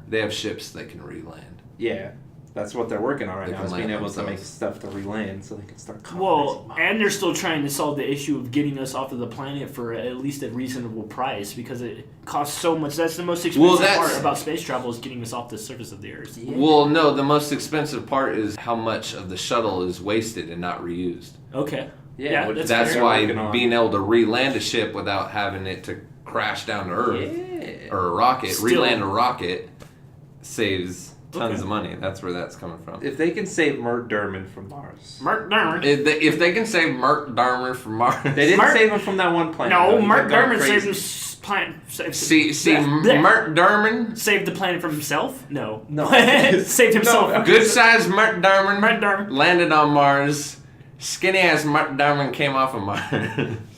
they have ships that can re-land. Yeah. That's what they're working on right They now, can is being land able to themselves. make stuff to re-land so they can start colonizing Well, Mars. and they're still trying to solve the issue of getting us off of the planet for at least a reasonable price because it costs so much. That's the most expensive part about space travel is getting us off the surface of the Earth. Yeah. Well, no, the most expensive part is how much of the shuttle is wasted and not reused. Okay. Yeah, that's That's fair. why working on. being able to re-land a ship without having it to crash down to Earth Yeah. or a rocket, Still- re-land a rocket, saves tons Okay. of money. That's where that's coming from. If they can save Mert Derman from Mars. Mark Darmer. If they can save Mark Darmer from Mars, They didn't Mark- save him from that one planet. No, though. He Mark kept going Darmer saved crazy. his planet. see, Blech. Mark Darman, Saved the planet from himself? No. No. Saved himself. No. good sized Mark Darman, Mark Darmer. landed on Mars. Skinny ass Mark Darman came off of Mars.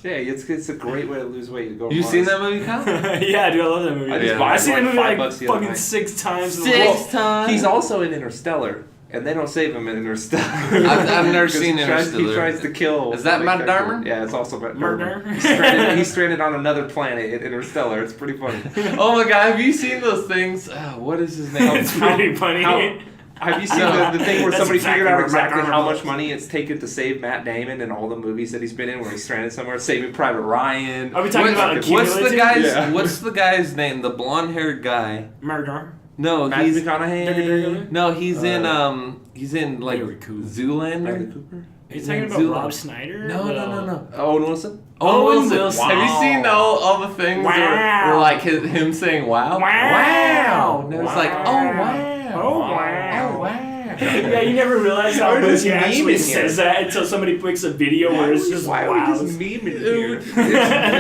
Yeah, it's a great way to lose weight to go to You Mars. seen that movie, Kyle? Yeah, dude, I love that movie. I just Yeah. bought I've it seen for that like movie $5 like the other fucking night. 6 times. Six times. He's also in Interstellar, and they don't save him in Interstellar. I've never 'Cause seen he tries Interstellar. to kill. Is that the Matt main character. Damon? Yeah, it's also Matt Matt Damon. Damon? He's stranded on another planet in Interstellar. It's pretty funny. Oh my god, have you seen those things? What is his name? It's pretty funny. Have you seen the thing where That's somebody exactly figured out where exactly Matt how Damon much money it's taken to save Matt Damon in all the movies that he's been in, where he's stranded somewhere, Saving Private Ryan? Are we talking about What's the accumulative? guy's Yeah. What's the guy's name? The blonde haired guy. Murder. No, Matthew he's McConaughey? no, he's in like Very cool. Zoolander. Bradley Cooper? Are you talking about Zoolander. Rob Snyder? No. Owen Wilson? Owen Wilson. Have you seen all the things where like him saying wow? Wow. And it was like, oh wow. Oh, wow. Oh wow. Yeah, you never realize how Why much is he he actually memeing says here? that until somebody makes a video where it's just Why wow. are we just memeing here?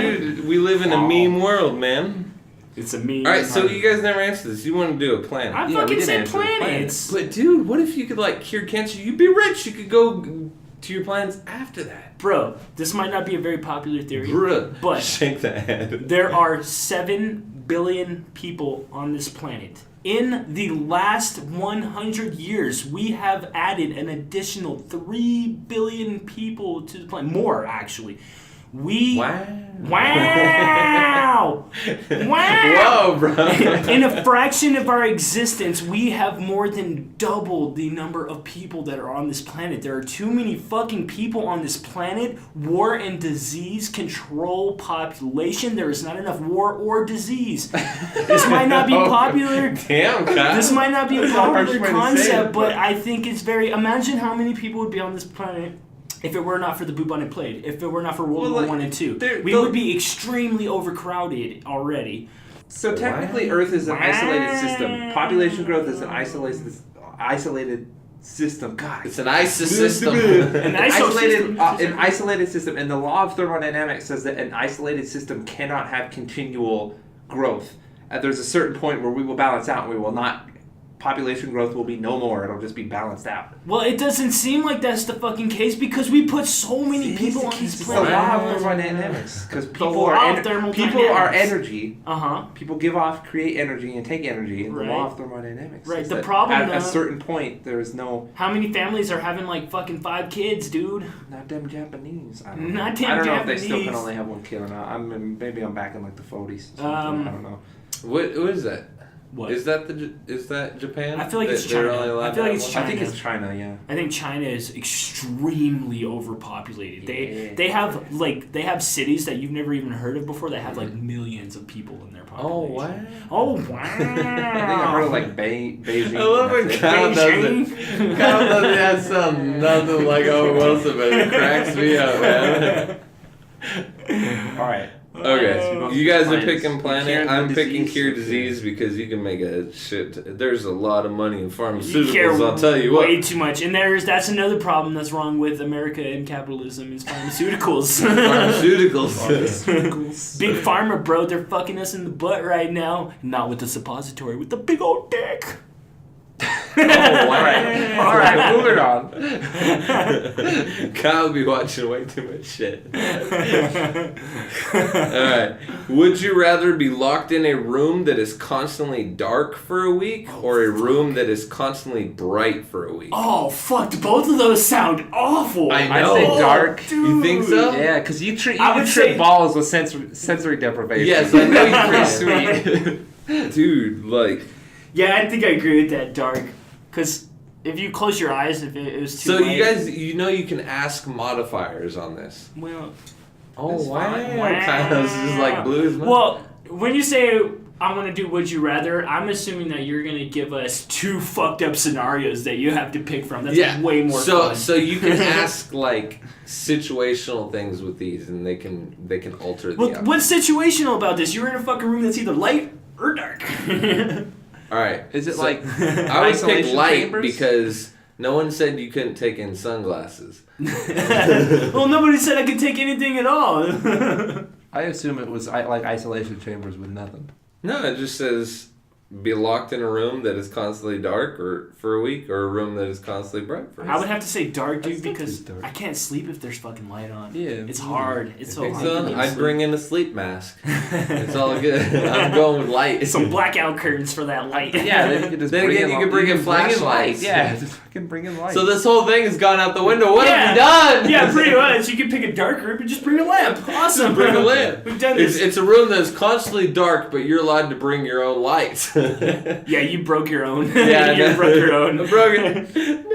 Dude, we live in a meme world, man. It's a meme. All right, so you guys never answered this. You want to do a planet? I Yeah, we fucking did said answer the planets. But dude, what if you could like cure cancer? You'd be rich. You could go to your planets after that. Bro, this might not be a very popular theory, Bruh. but Shake the head. there are 7 billion people on this planet. In the last 100 years, we have added an additional 3 billion people to the planet. More, actually. Wow. Wow! Whoa, bro. In a fraction of our existence, we have more than doubled the number of people that are on this planet. There are too many fucking people on this planet. War and disease control population. There is not enough war or disease. This might not be popular. Damn, Kyle. This might not be a It's a harsh popular way to say concept, it, but I think it's very... Imagine how many people would be on this planet if it were not for the bubonic plague, if it were not for World War I and II. We would be extremely overcrowded already. So technically, Earth is an isolated system. Population growth is an isolated system. God, It's an ISIS system. An an isolated system, and the law of thermodynamics says that an isolated system cannot have continual growth. There's a certain point where we will balance out, and we will not. Population growth will be no more. It'll just be balanced out. Well, it doesn't seem like that's the fucking case because we put so many people on this It's the planet. law of thermodynamics because people law of are thermodynamics. energy. Uh-huh. People create energy and take energy. And the law of thermodynamics. Right. says The that problem, at though- a certain point, there is no. How many families are having like fucking 5 kids, dude? Not them Japanese. I don't know. Not them I don't know if they still can Japanese. only have one kid or not. Maybe I'm back in like the 40s. Or something. I don't know. What is that? What? Is that Japan? I feel like it's They're China. only allowed I feel to like have it's one? I think China. it's China. Yeah. I think China is extremely overpopulated. Yeah. They have cities that you've never even heard of before that have like millions of people in their Oh population. wow! Oh wow! I think I heard of like Beijing. I love when That's it. Kyle does it. Kyle doesn't that sound nothing like Owen Wilson, but it cracks me up, man. All right. Okay, you guys are picking planet. Cure I'm picking disease? cure disease because you can make a shit. There's a lot of money in You pharmaceuticals. care I'll tell you what. way too much, and that's another problem that's wrong with America and capitalism is pharmaceuticals. Pharmaceuticals. Big pharma, bro, they're fucking us in the butt right now. Not with the suppository, with the big old dick. Oh, wow. All right, moving on. Kyle will be watching way too much shit. Alright. Would you rather be locked in a room that is constantly dark for a week or a room that is constantly bright for a week? Oh, fuck, both of those sound awful. I I know. say dark. Dude. You think so? Yeah, because you I would trip say- balls with sensory deprivation. Yes, I know you're Pretty sweet. Dude, like... Yeah, I think I agree with that, dark. Because if you close your eyes, if it was too So light, you guys, you can ask modifiers on this. well, Oh, That's wow. fine. Kyle's just like blue as well, when you say I want to do Would You Rather, I'm assuming that you're going to give us two fucked up scenarios that you have to pick from. That's way more fun. So you can ask like situational things with these, and they can alter the outcome. What's situational about this? You're in a fucking room that's either light or dark. All right. Is it so like I would pick isolation light chambers? because no one said you couldn't take in sunglasses. Well, nobody said I could take anything at all. I assume it was like isolation chambers with nothing. No, it just says be locked in a room that is constantly dark or for a week, or a room that is constantly bright for a week. I would have to say dark, dude, That's not because too dark. I can't sleep if there's fucking light on. Yeah. It's hard. It's so Think hard. so? to I'd sleep. bring in a sleep mask. It's all good. I'm going with light. some blackout curtains for that light. Yeah, then you could just Then bring again, in you could bring in flashlights. Yeah, just fucking bring in light. So this whole thing has gone out the window. What have we Yeah. done? Yeah, pretty much. You can pick a dark room and just bring a lamp. Awesome. Bring a lamp. We've done this. It's a room that's constantly dark, but you're allowed to bring your own light. Yeah, you broke your own. Yeah, I you know. broke your own. I broke it.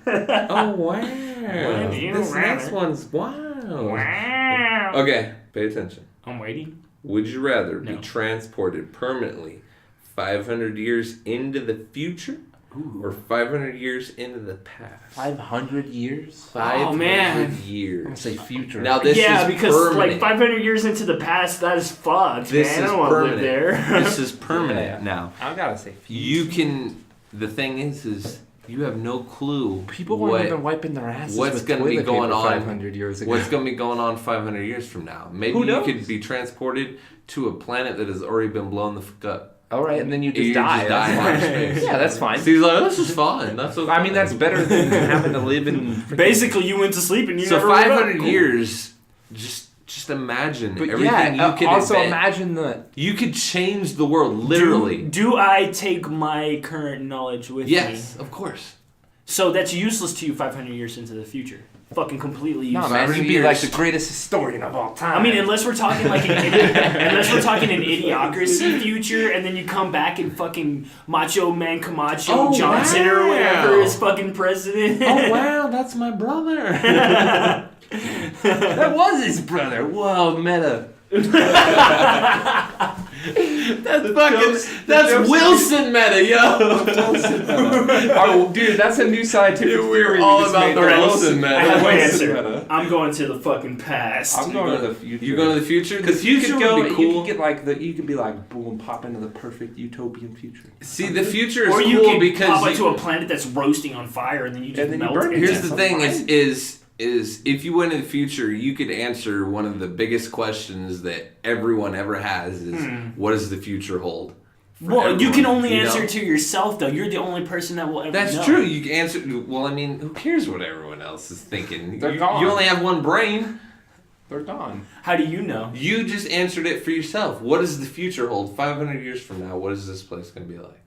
Oh wow! Would you This rather? next one's wow. Wow. Okay, pay attention. I'm waiting. Would you rather No. be transported permanently 500 years into the future or 500 years into the past? 500 years? 500 man. I'm years. gonna say future. Now this yeah, is because permanent. like 500 years into the past, that is fucked, This man. I is don't want to live permanent. there. This is permanent Yeah. now. I gotta say future. You can. The thing is you have no clue. People what, weren't even wiping their asses what's with gonna be toilet going paper on? 500 years ago. What's going to be going on 500 years from now? Maybe Who you knows? could be transported to a planet that has already been blown the fuck up. All right, and then you just You die. just die in That's outer fine. space. Yeah, that's fine. So he's like, this is fine. That's okay. I mean, that's better than having to live in. freaking- Basically, you went to sleep and you So never woke up. 500 years. Just imagine But everything yeah, you could also invent. imagine the. You could change the world, literally. Do I take my current knowledge with me? Yes, of course. So that's useless to you 500 years into the future. Fucking completely No, useless. man, 500 you'd be years. like the greatest historian of all time. I mean, unless we're talking like an idiocracy future, and then you come back and fucking Macho Man Camacho Oh, Johnson or wow. whatever is fucking president. Oh wow, that's my brother. that was his brother. Whoa, meta. That's Wilson meta, yo. Oh, dude, that's a new scientific theory. all we just about made the there. Wilson meta. I have my Wilson answer. meta. I'm going to the fucking past. I'm going to the future. You going to the future? The Because you future could go, would be cool. you could get like the, you could be like, boom, pop into the perfect utopian future. See, the future is or you cool can because pop you- onto a planet that's roasting on fire, and then you just And then you melt. burn it. into Here's the some thing: fire. is if you went in the future, you could answer one of the biggest questions that everyone ever has: is what does the future hold? for Well, you can everyone, only you know? answer to yourself, though. You're the only person that will ever That's know. true. You can answer. Well, I mean, who cares what everyone else is thinking? They're you, gone. you only have one brain. They're gone. How do you know? You just answered it for yourself. What does the future hold? 500 years from now, what is this place going to be like?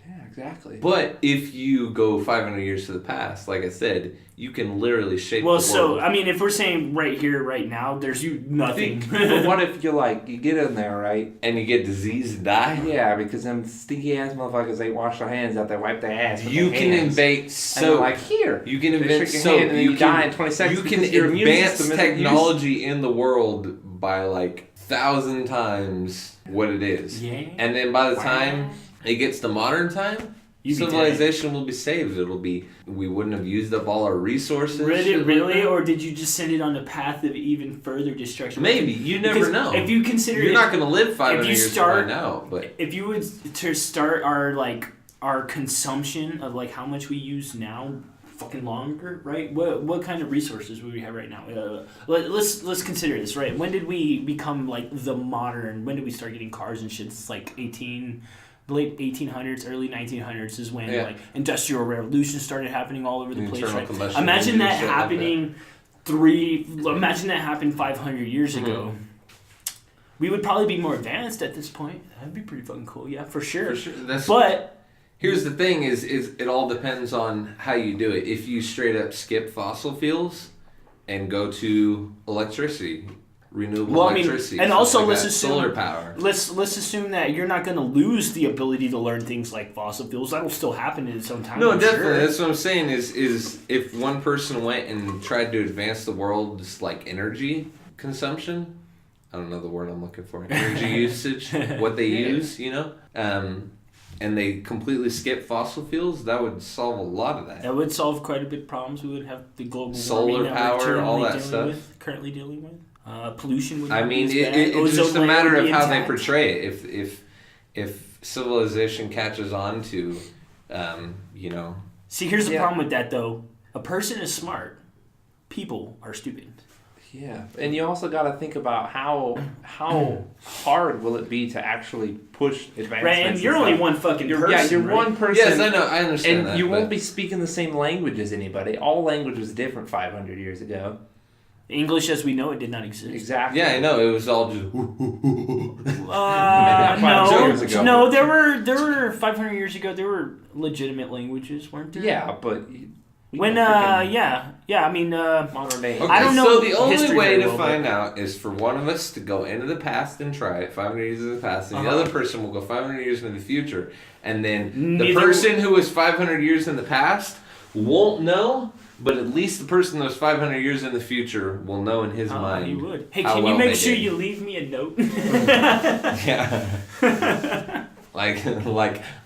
Yeah, exactly. But if you go 500 years to the past, like I said, you can literally shape Well, the so world. I mean, if we're saying right here, right now, there's nothing. But what if you like, you get in there, right? And you get disease and die. Yeah, because them stinky ass motherfuckers ain't wash their hands out there, wipe their ass. With You their can hands. invent And they're soap. like, here. You can They invent shake your soap. hand and then you die in 20 seconds You can because your immune advance system isn't used. technology in the world by like 1,000 times what it is. Yeah. And then by the Wow. time it gets to modern time, civilization will be saved. We wouldn't have used up all our resources. Really? Or did you just send it on the path of even further destruction? Maybe. You never know. If you consider You're not going to live 500 years to find out. But if you would to start our consumption of like how much we use now fucking longer, right? What kind of resources would we have right now? Let's consider this, right? When did we become like the modern? When did we start getting cars and shit? It's like late 1800s, early 1900s is when like industrial revolution started happening all over the place. Right? Imagine that happening Imagine that happened 500 years ago. We would probably be more advanced at this point. That'd be pretty fucking cool, yeah, for sure. But here's the thing: is it all depends on how you do it. If you straight up skip fossil fuels and go to electricity, renewable electricity, and also like let's assume solar power. Let's assume that you're not going to lose the ability to learn things like fossil fuels. That'll still happen in its own time. No, I'm definitely. Sure. That's what I'm saying. Is if one person went and tried to advance the world's like energy consumption. I don't know the word I'm looking for. Energy usage, what they use, and they completely skip fossil fuels, that would solve a lot of that. That would solve quite a bit of problems. We would have the global solar warming power, all that stuff. Currently dealing with. Pollution would it's just a matter of how they portray it. If civilization catches on to, See, here's the problem with that, though. A person is smart. People are stupid. Yeah, and you also got to think about how hard will it be to actually push advancements. Right, and you're only one fucking person. Yeah, you're right? one person. Yes, I know, I understand and that. You won't be speaking the same language as anybody. All language was different 500 years ago. English as we know it did not exist. Exactly. Yeah, I know. It was all just... No, there were 500 years ago, there were legitimate languages, weren't there? Yeah, but... Modern day. Okay, I don't know. So the only history way very to well, find out is for one of us to go into the past and try it, 500 years in the past, and the other person will go 500 years into the future, and then the person who was 500 years in the past won't know, but at least the person that was 500 years in the future will know in his mind. You would. Hey, can you make sure you leave me a note? Yeah. Like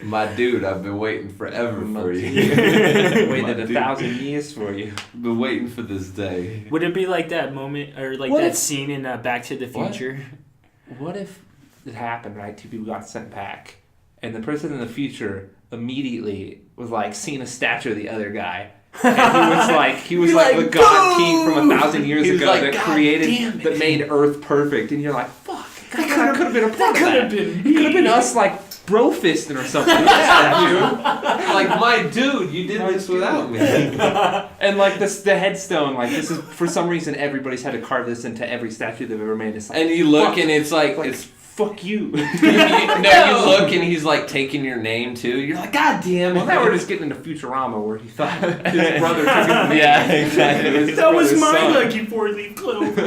my dude, I've been waiting forever for you. Waited 1,000 years for you. Been waiting for this day. Would it be like that moment or like that scene in Back to the Future? What if it happened, right? Two people got sent back, and the person in the future immediately was like seeing a statue of the other guy. And he was like the God King from 1,000 years ago that created, that made Earth perfect. And you're like, fuck, that could have been a part of that. It could have been us like bro fisting or something. Like, my dude, you did this without me. And like the headstone, like this is for some reason everybody's had to carve this into every statue they've ever made. It's like, and you look and it's like it's fuck you. You look and he's like taking your name too. You're like, God damn it. Well, now we're just getting into Futurama where he thought his brother took his name. Yeah, exactly. That was my lucky 4-leaf clover.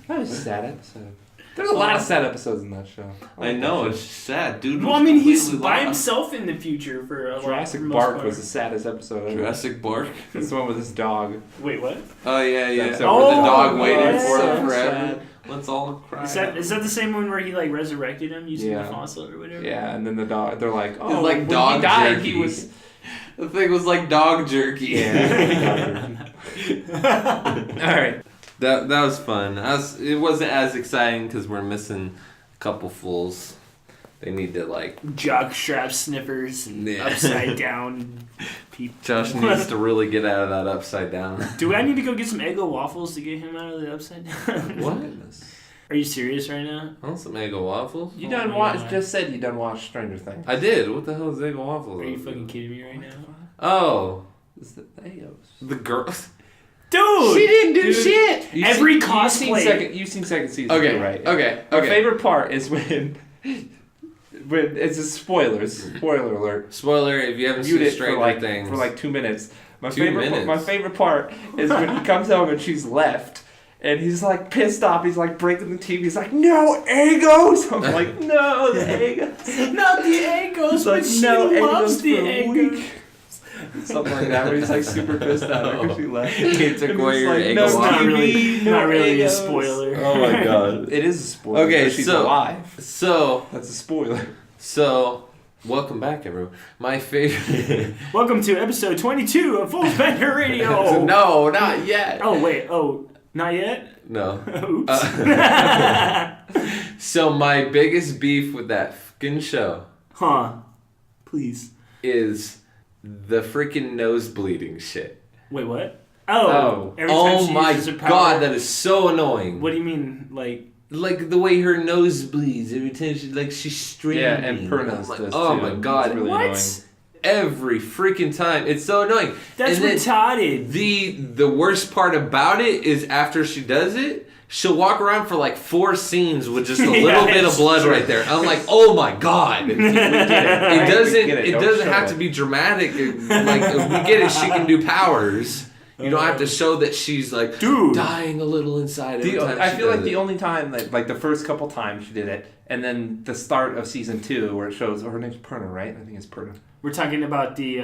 That was a sad episode. There's a lot of sad episodes in that show. I know, it's sad, dude. Well, I mean, he's by himself in the future for a Jurassic for Bark was the saddest episode ever. Jurassic Bark? It's the one with his dog. Wait, what? Oh, yeah. Oh, Where the dog waited yeah. for him So forever. sad. Let's all cry. Is that the same one where he like resurrected him using the fossil or whatever? Yeah, and then the dog, they're like, oh, it's like when dog he died, jerky. he was... The thing was like dog jerky. Yeah. Alright. That was fun. It wasn't as exciting because we're missing a couple fools. They need to like jockstrap sniffers and upside down people. Josh needs to really get out of that upside down. Do I need to go get some Eggo waffles to get him out of the upside down? What? Are you serious right now? I want some Eggo waffles. You just said you done watch Stranger Things. I did. What the hell is Eggo waffles? Are you fucking kidding me right now? Oh. It's the Eggos. The girls. Dude! She didn't do shit! Every cosplay. You've seen second season. Okay, right? Okay. My favorite part is when it's a spoilers. Spoiler alert. Spoiler, if you haven't Mute seen it Stranger Things. for like 2 minutes. My 2 minutes? My favorite part is when he comes home and she's left. And he's like pissed off. He's like breaking the TV. He's like, no Eggos. I'm like, no, the Eggos. Not the Eggos, but she loves the Eggos. Something like that, where he's like super pissed at her because she left. He took away your Eggo no, waffles. Not really a spoiler. Oh my god. It is a spoiler. Okay, she's so alive. So that's a spoiler. So Welcome back, everyone. My favorite. Welcome to episode 22 of Full Banter Radio. No, not yet. Oh wait. Oh, not yet. No. Oops. So my biggest beef with that fucking show. Huh. Please. Is the freaking nose bleeding shit. Wait, what? Oh. Every time Oh she my uses her power. god, that is so annoying. What do you mean, like? Like the way her nose bleeds every time she's straining. Yeah, and Perna's like, does oh too. my god. It's really What? annoying. Every freaking time. It's so annoying. That's and then retarded. The worst part about it is after she does it, she'll walk around for like 4 scenes with just a little bit of blood right there. I'm like, oh my god. It doesn't have to be dramatic. Like we get it, she can do powers. You don't have to show that she's like dying a little inside every time I she feel does like the it. only time that, like the first couple times she did it, and then the start of season 2 where it shows her name's Perna, right? I think it's Perna. We're talking about the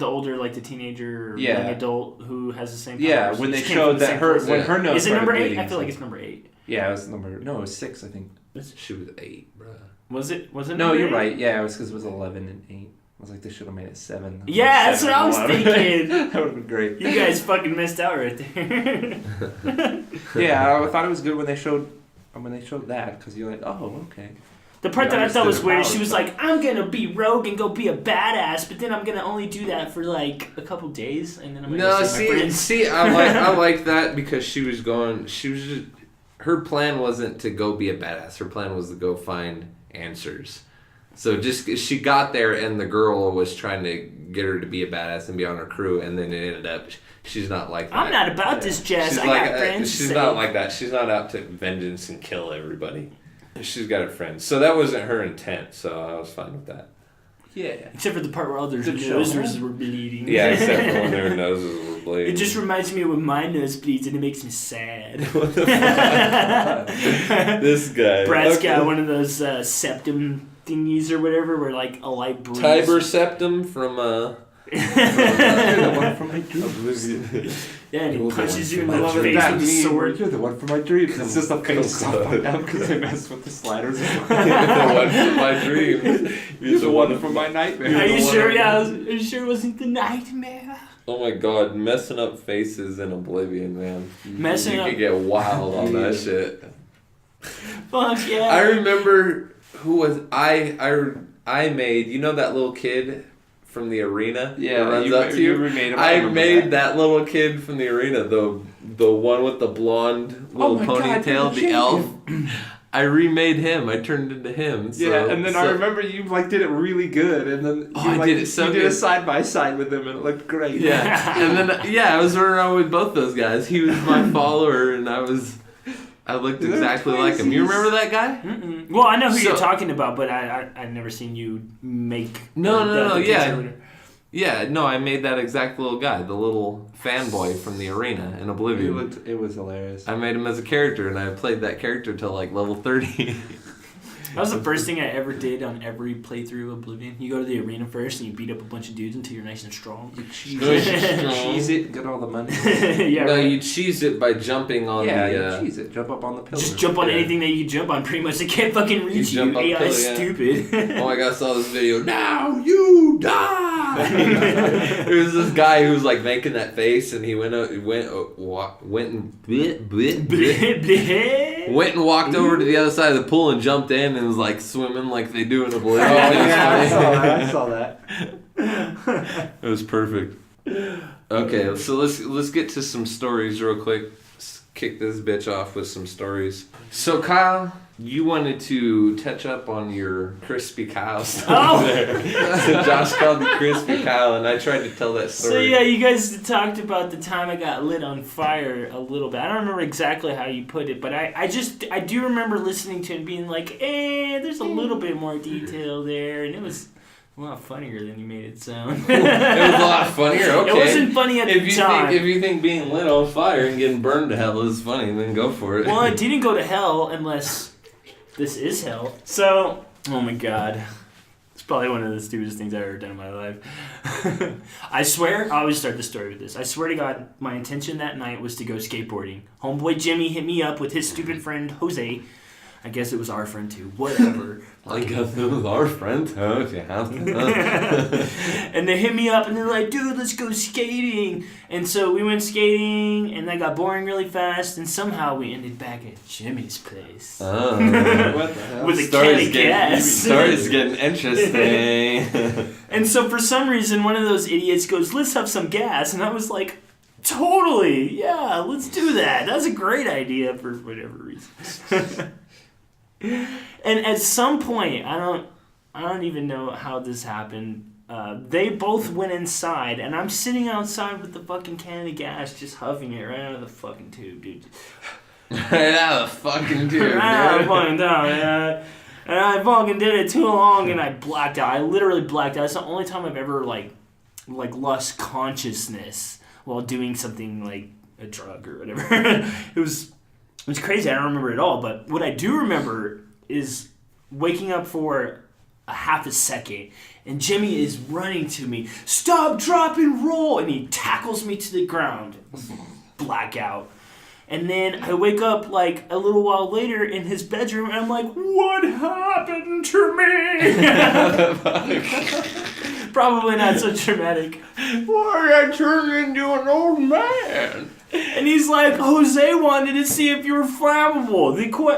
older, like the teenager or young adult who has the same powers. Yeah, when they showed that her nose is it number 8? bleeding, I feel like it's number 8. Yeah, it was it was 6, I think. She was 8, bro. Was it? No, number you're 8? right. Yeah, it was because it was 11 and 8. I was like, they should have made it 7. Yeah, that's what I was thinking. That would have been great. You guys fucking missed out right there. Yeah, I thought it was good when they showed that, because you're like, oh, okay. The part You that I thought was understood weird, the she was power like, I'm gonna be rogue and go be a badass, but then I'm gonna only do that for like a couple days, and then I'm gonna go save my friends. I like that because she was just, her plan wasn't to go be a badass. Her plan was to go find answers. So she got there and the girl was trying to get her to be a badass and be on her crew, and then it ended up she's not like that. I'm not about this jazz. She's I like, got friends. she's not like that. She's not out to vengeance and kill everybody. She's got her friends. So that wasn't her intent, so I was fine with that. Yeah. Except for the part where all their Good noses show. were bleeding. Yeah, except for when their noses were bleeding. It just reminds me of when my nose bleeds and it makes me sad. This guy. Brad's got one of those septum thingies or whatever where like a light breeze. Tiber septum from The one from my dreams. Yeah, and he You're punches the you in one the from my face dreams. with his sword. You're the one from my dreams. It's just a face popping out because they messed with the sliders. The one from my dreams. You're the one from my nightmare. Are you the one sure? from- Yeah, are you sure it wasn't the nightmare? Oh my god, messing up faces in Oblivion, man. Messing you up. could get wild on that shit. Fuck yeah. I remember who was I made, you know that little kid from the arena that runs up to you? remade him. I made that little kid from the arena, the one with the blonde little ponytail, the elf. I remade him. I turned into him. So, Yeah, and then I remember you did it really good, and then I did it so you did good. a side by side with him, and it looked great. Yeah, and then I was running around with both those guys. He was my follower, and I looked They're exactly like him. You remember that guy? Mm-mm. Well, I know who you're So- talking about, but I've never seen you make. No, the yeah. picture. Yeah, no, I made that exact little guy, the little fanboy from the arena in Oblivion. It was hilarious. I made him as a character, and I played that character till like level 30. That was the first thing I ever did on every playthrough of Oblivion. You go to the arena first and you beat up a bunch of dudes until you're nice and strong. Cheese it, get all the money. Yeah, No, right. you cheese it by jumping on Yeah, the. you cheese it. Jump up on the pillar. Just jump on Yeah. anything that you can jump on. Pretty much, they can't fucking reach you. jump up AI is till, yeah. stupid. Oh my god, I saw this video. Now you die. It was this guy who was like making that face, and he went and walked over to the other side of the pool and jumped in and was like swimming like they do in Oblivion. I saw that. It was perfect. Okay, so let's get to some stories real quick. Let's kick this bitch off with some stories. So Kyle, you wanted to touch up on your Crispy Kyle story there. So Josh called me Crispy Kyle, and I tried to tell that story. So yeah, you guys talked about the time I got lit on fire a little bit. I don't remember exactly how you put it, but I do remember listening to it and being like, there's a little bit more detail there, and it was a lot funnier than you made it sound. It was a lot funnier. Okay. It wasn't funny at the time. If you think being lit on fire and getting burned to hell is funny, then go for it. Well, it didn't go to hell unless this is hell. So, oh my god. It's probably one of the stupidest things I've ever done in my life. I swear, I always start the story with this. I swear to God, my intention that night was to go skateboarding. Homeboy Jimmy hit me up with his stupid friend Jose. I guess it was our friend too. Whatever. I guess it was our friend too, if you have to. And they hit me up and they're like, dude, let's go skating. And so we went skating and that got boring really fast. And somehow we ended back at Jimmy's place. Oh. What the hell? With a can of gas. Story's getting interesting. And so for some reason, one of those idiots goes, let's have some gas. And I was like, totally. Yeah, let's do that. That's a great idea for whatever reason. And at some point, I don't even know how this happened. They both went inside, and I'm sitting outside with the fucking can of gas, just huffing it right out of the fucking tube, dude. Right out of the fucking tube, Right out of the dude. fucking tube, and I fucking did it too long, and I blacked out. I literally blacked out. It's the only time I've ever like lost consciousness while doing something like a drug or whatever. It was crazy. I don't remember it at all. But what I do remember is waking up for a half a second, and Jimmy is running to me. Stop, drop, and roll! And he tackles me to the ground. Blackout. And then I wake up like a little while later in his bedroom, and I'm like, what happened to me? Probably not so dramatic. Why did I turn into an old man? And he's like, Jose wanted to see if you were flammable.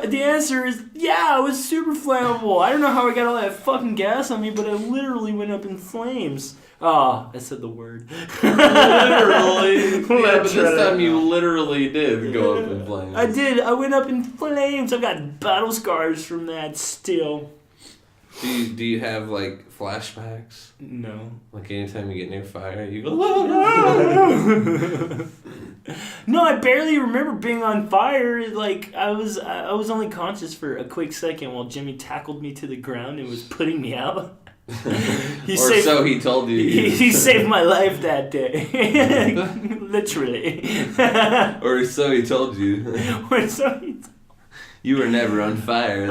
The answer is, yeah, I was super flammable. I don't know how I got all that fucking gas on me, but I literally went up in flames. Ah, I said the word. Literally. Yeah, but this time you literally did go up in flames. I did. I went up in flames. I've got battle scars from that still. Do you have like flashbacks? No. Like anytime you get near fire, you go. No, I barely remember being on fire. Like I was only conscious for a quick second while Jimmy tackled me to the ground and was putting me out. So he told you. He saved my life that day, literally. Or so he told you. You were never on fire.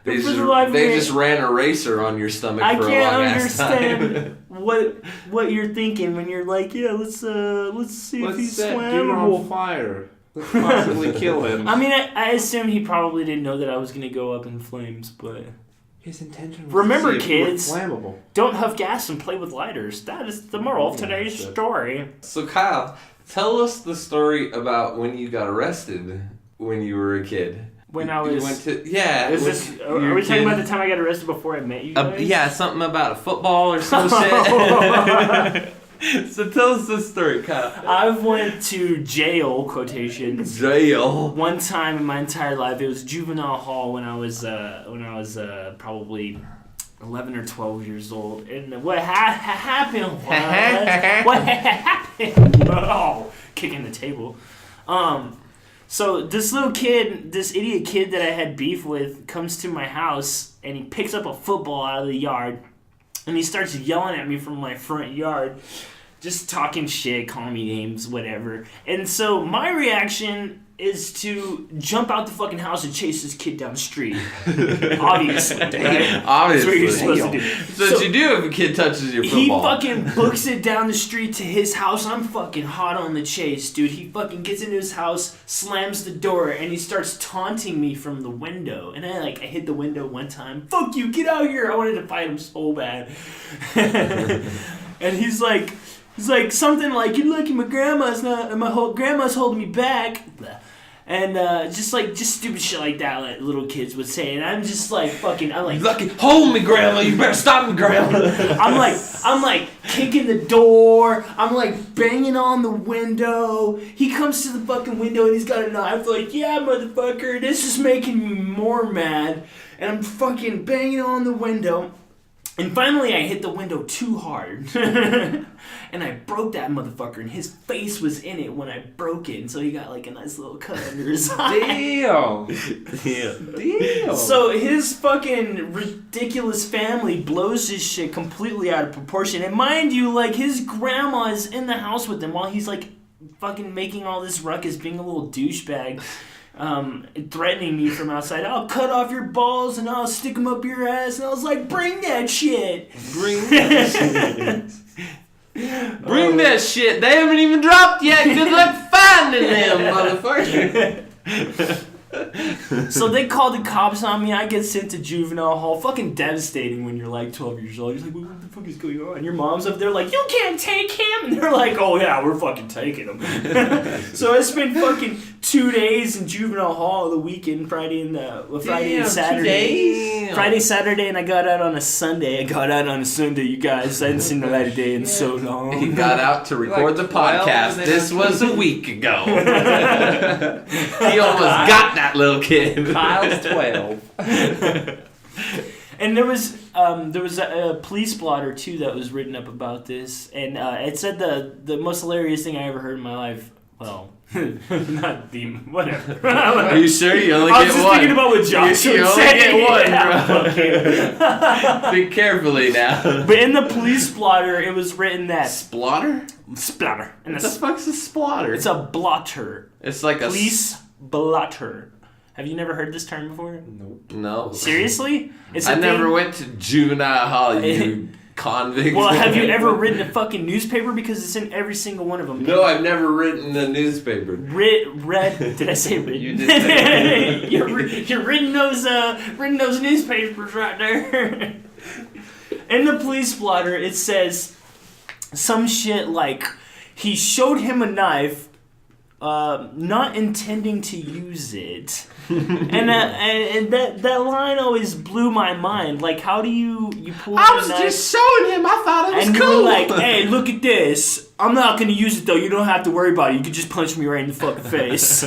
They just ran a racer on your stomach for a long ass time. I can't understand what you're thinking when you're like, yeah, let's see if he's set dude flammable. on fire. Let's possibly kill him. I mean, I assume he probably didn't know that I was gonna go up in flames, but his intention was remember, to see if you were kids, flammable. don't huff gas and play with lighters. That is the moral of today's story. So Kyle, tell us the story about when you got arrested when you were a kid. When I was... Are we talking about the time I got arrested before I met you guys? Yeah, something about a football or some shit. So tell us this story, Kyle. I went to jail, quotations. Jail? One time in my entire life. It was juvenile hall when I was probably 11 or 12 years old. And what happened was... What happened? Oh, kicking the table. So this little kid, this idiot kid that I had beef with, comes to my house and he picks up a football out of the yard and he starts yelling at me from my front yard, just talking shit, calling me names, whatever. And so my reaction is to jump out the fucking house and chase this kid down the street. Obviously, right? Obviously. That's what you're supposed to do. So what you do if a kid touches your football? He fucking books it down the street to his house. I'm fucking hot on the chase, dude. He fucking gets into his house, slams the door, and he starts taunting me from the window. And I hit the window one time. Fuck you, get out here. I wanted to fight him so bad. And he's like something like, you're lucky my grandma's holding me back. And just stupid shit like that, like little kids would say, and I'm just like fucking, I'm like, lucky, hold me, grandma. You better stop me, grandma. I'm like kicking the door. I'm like banging on the window. He comes to the fucking window and he's got a knife. Like, yeah, motherfucker, this is making me more mad. And I'm fucking banging on the window. And finally, I hit the window too hard. And I broke that motherfucker, and his face was in it when I broke it. And so he got like a nice little cut under his eye. Damn. So his fucking ridiculous family blows his shit completely out of proportion. And mind you, like, his grandma's in the house with him while he's like fucking making all this ruckus, being a little douchebag. Threatening me from outside. I'll cut off your balls and I'll stick them up your ass. And I was like, bring that shit. Bring that shit. Bring that shit. They haven't even dropped yet. Good luck finding them, motherfucker. So they called the cops on me. I get sent to juvenile hall. Fucking devastating when you're like 12 years old. You're like, what the fuck is going on? Your mom's up there like, you can't take him. And they're like, oh yeah, we're fucking taking him. So I spent fucking 2 days in juvenile hall the weekend, Friday and Saturday. Friday, Saturday, and I got out on a Sunday. You guys. I hadn't seen the light of day in so long. He got out to record the podcast. This was a week ago. He almost got that little kid. Kyle's 12. And there was a police blotter too that was written up about this, and it said the most hilarious thing I ever heard in my life. Well, not the whatever. Are you sure you only I get was just one? thinking about what Josh You would only say. get one, bro. Think carefully now. But in the police blotter, it was written that Splatter? splatter. And What the fuck's a splatter? it's a blotter. It's like Police blotter. Have you never heard this term before? No. Seriously? It's I a never thing- went to juvenile hall, you convict. Well, have you ever written a fucking newspaper? Because it's in every single one of them. No, I've never written a newspaper. Read. Did I say read? You did say You're reading those newspapers right there. In the police blotter, it says some shit like he showed him a knife, not intending to use it, and that line always blew my mind. Like, how do you pull? I was just showing him. I thought it was and cool. you were like, hey, look at this. I'm not going to use it, though. You don't have to worry about it. You can just punch me right in the fucking face.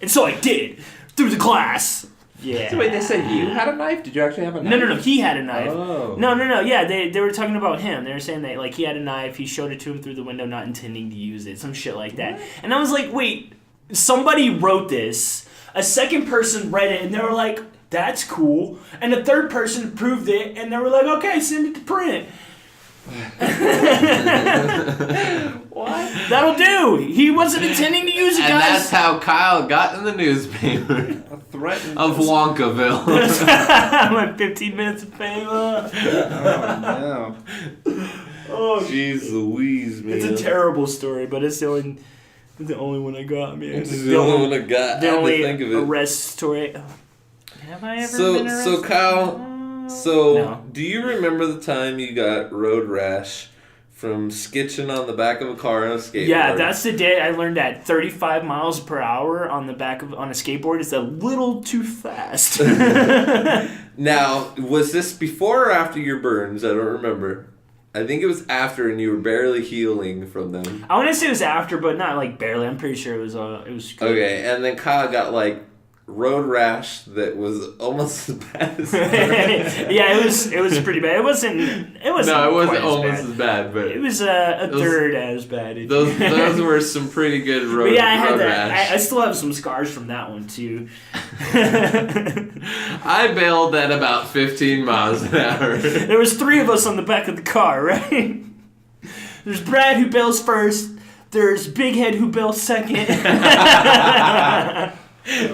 And so I did. Through the glass. Yeah. So wait, they said you had a knife? Did you actually have a knife? No. He had a knife. Oh. No. Yeah, they were talking about him. They were saying that, like, he had a knife. He showed it to him through the window, not intending to use it. Some shit like that. And I was like, wait, somebody wrote this. A second person read it, and they were like, that's cool. And a third person approved it, and they were like, okay, send it to print. What? That'll do. He wasn't intending to use it, And guys. that's how Kyle got in the newspaper A threatened of Wonkaville. My 15 minutes of fame. Oh, no. Oh, Jeez Louise, man. it's a terrible story, but it's the only one I got, man. It's the only one I got. The I had only to think of it. arrest story. Have I ever been arrested? So Kyle, No. do you remember the time you got road rash from skitching on the back of a car on a skateboard? Yeah, that's the day I learned that 35 miles per hour on a skateboard is a little too fast. Now, was this before or after your burns? I don't remember. I think it was after, and you were barely healing from them. I want to say it was after, but not like barely. I'm pretty sure it was good. Okay, and then Kyle got like road rash that was almost as bad as Yeah, it was pretty bad. It wasn't No, it wasn't quite almost as as bad, but it was a third as bad. those were some pretty good road, But yeah, I had road that. rash. I still have some scars from that one too. I bailed at about 15 miles an hour. There was 3 of us on the back of the car, right? There's Brad who bails first. There's Big Head who bails second.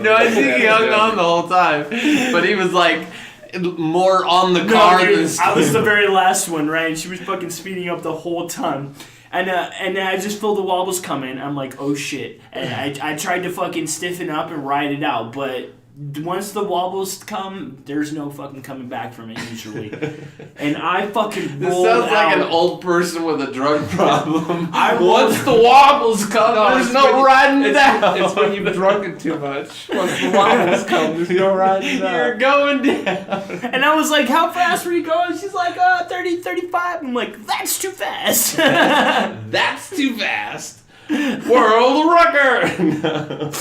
No, I think he hung on the whole time, but he was like more on the car No, dude, than I was the very last one, right? And she was fucking speeding up the whole time. And I just feel the wobbles coming. I'm like, oh shit. And I tried to fucking stiffen up and ride it out, but once the wobbles come, there's no fucking coming back from it usually. And I fucking This rolled sounds like out. an old person with a drug problem. I Once the wobbles come, there's no riding down. It's when you've drunken too much. Once the wobbles come, there's no riding You're up. going down. And I was like, how fast were you going? She's like, 30, 35. I'm like, that's too fast. That's too fast. World record.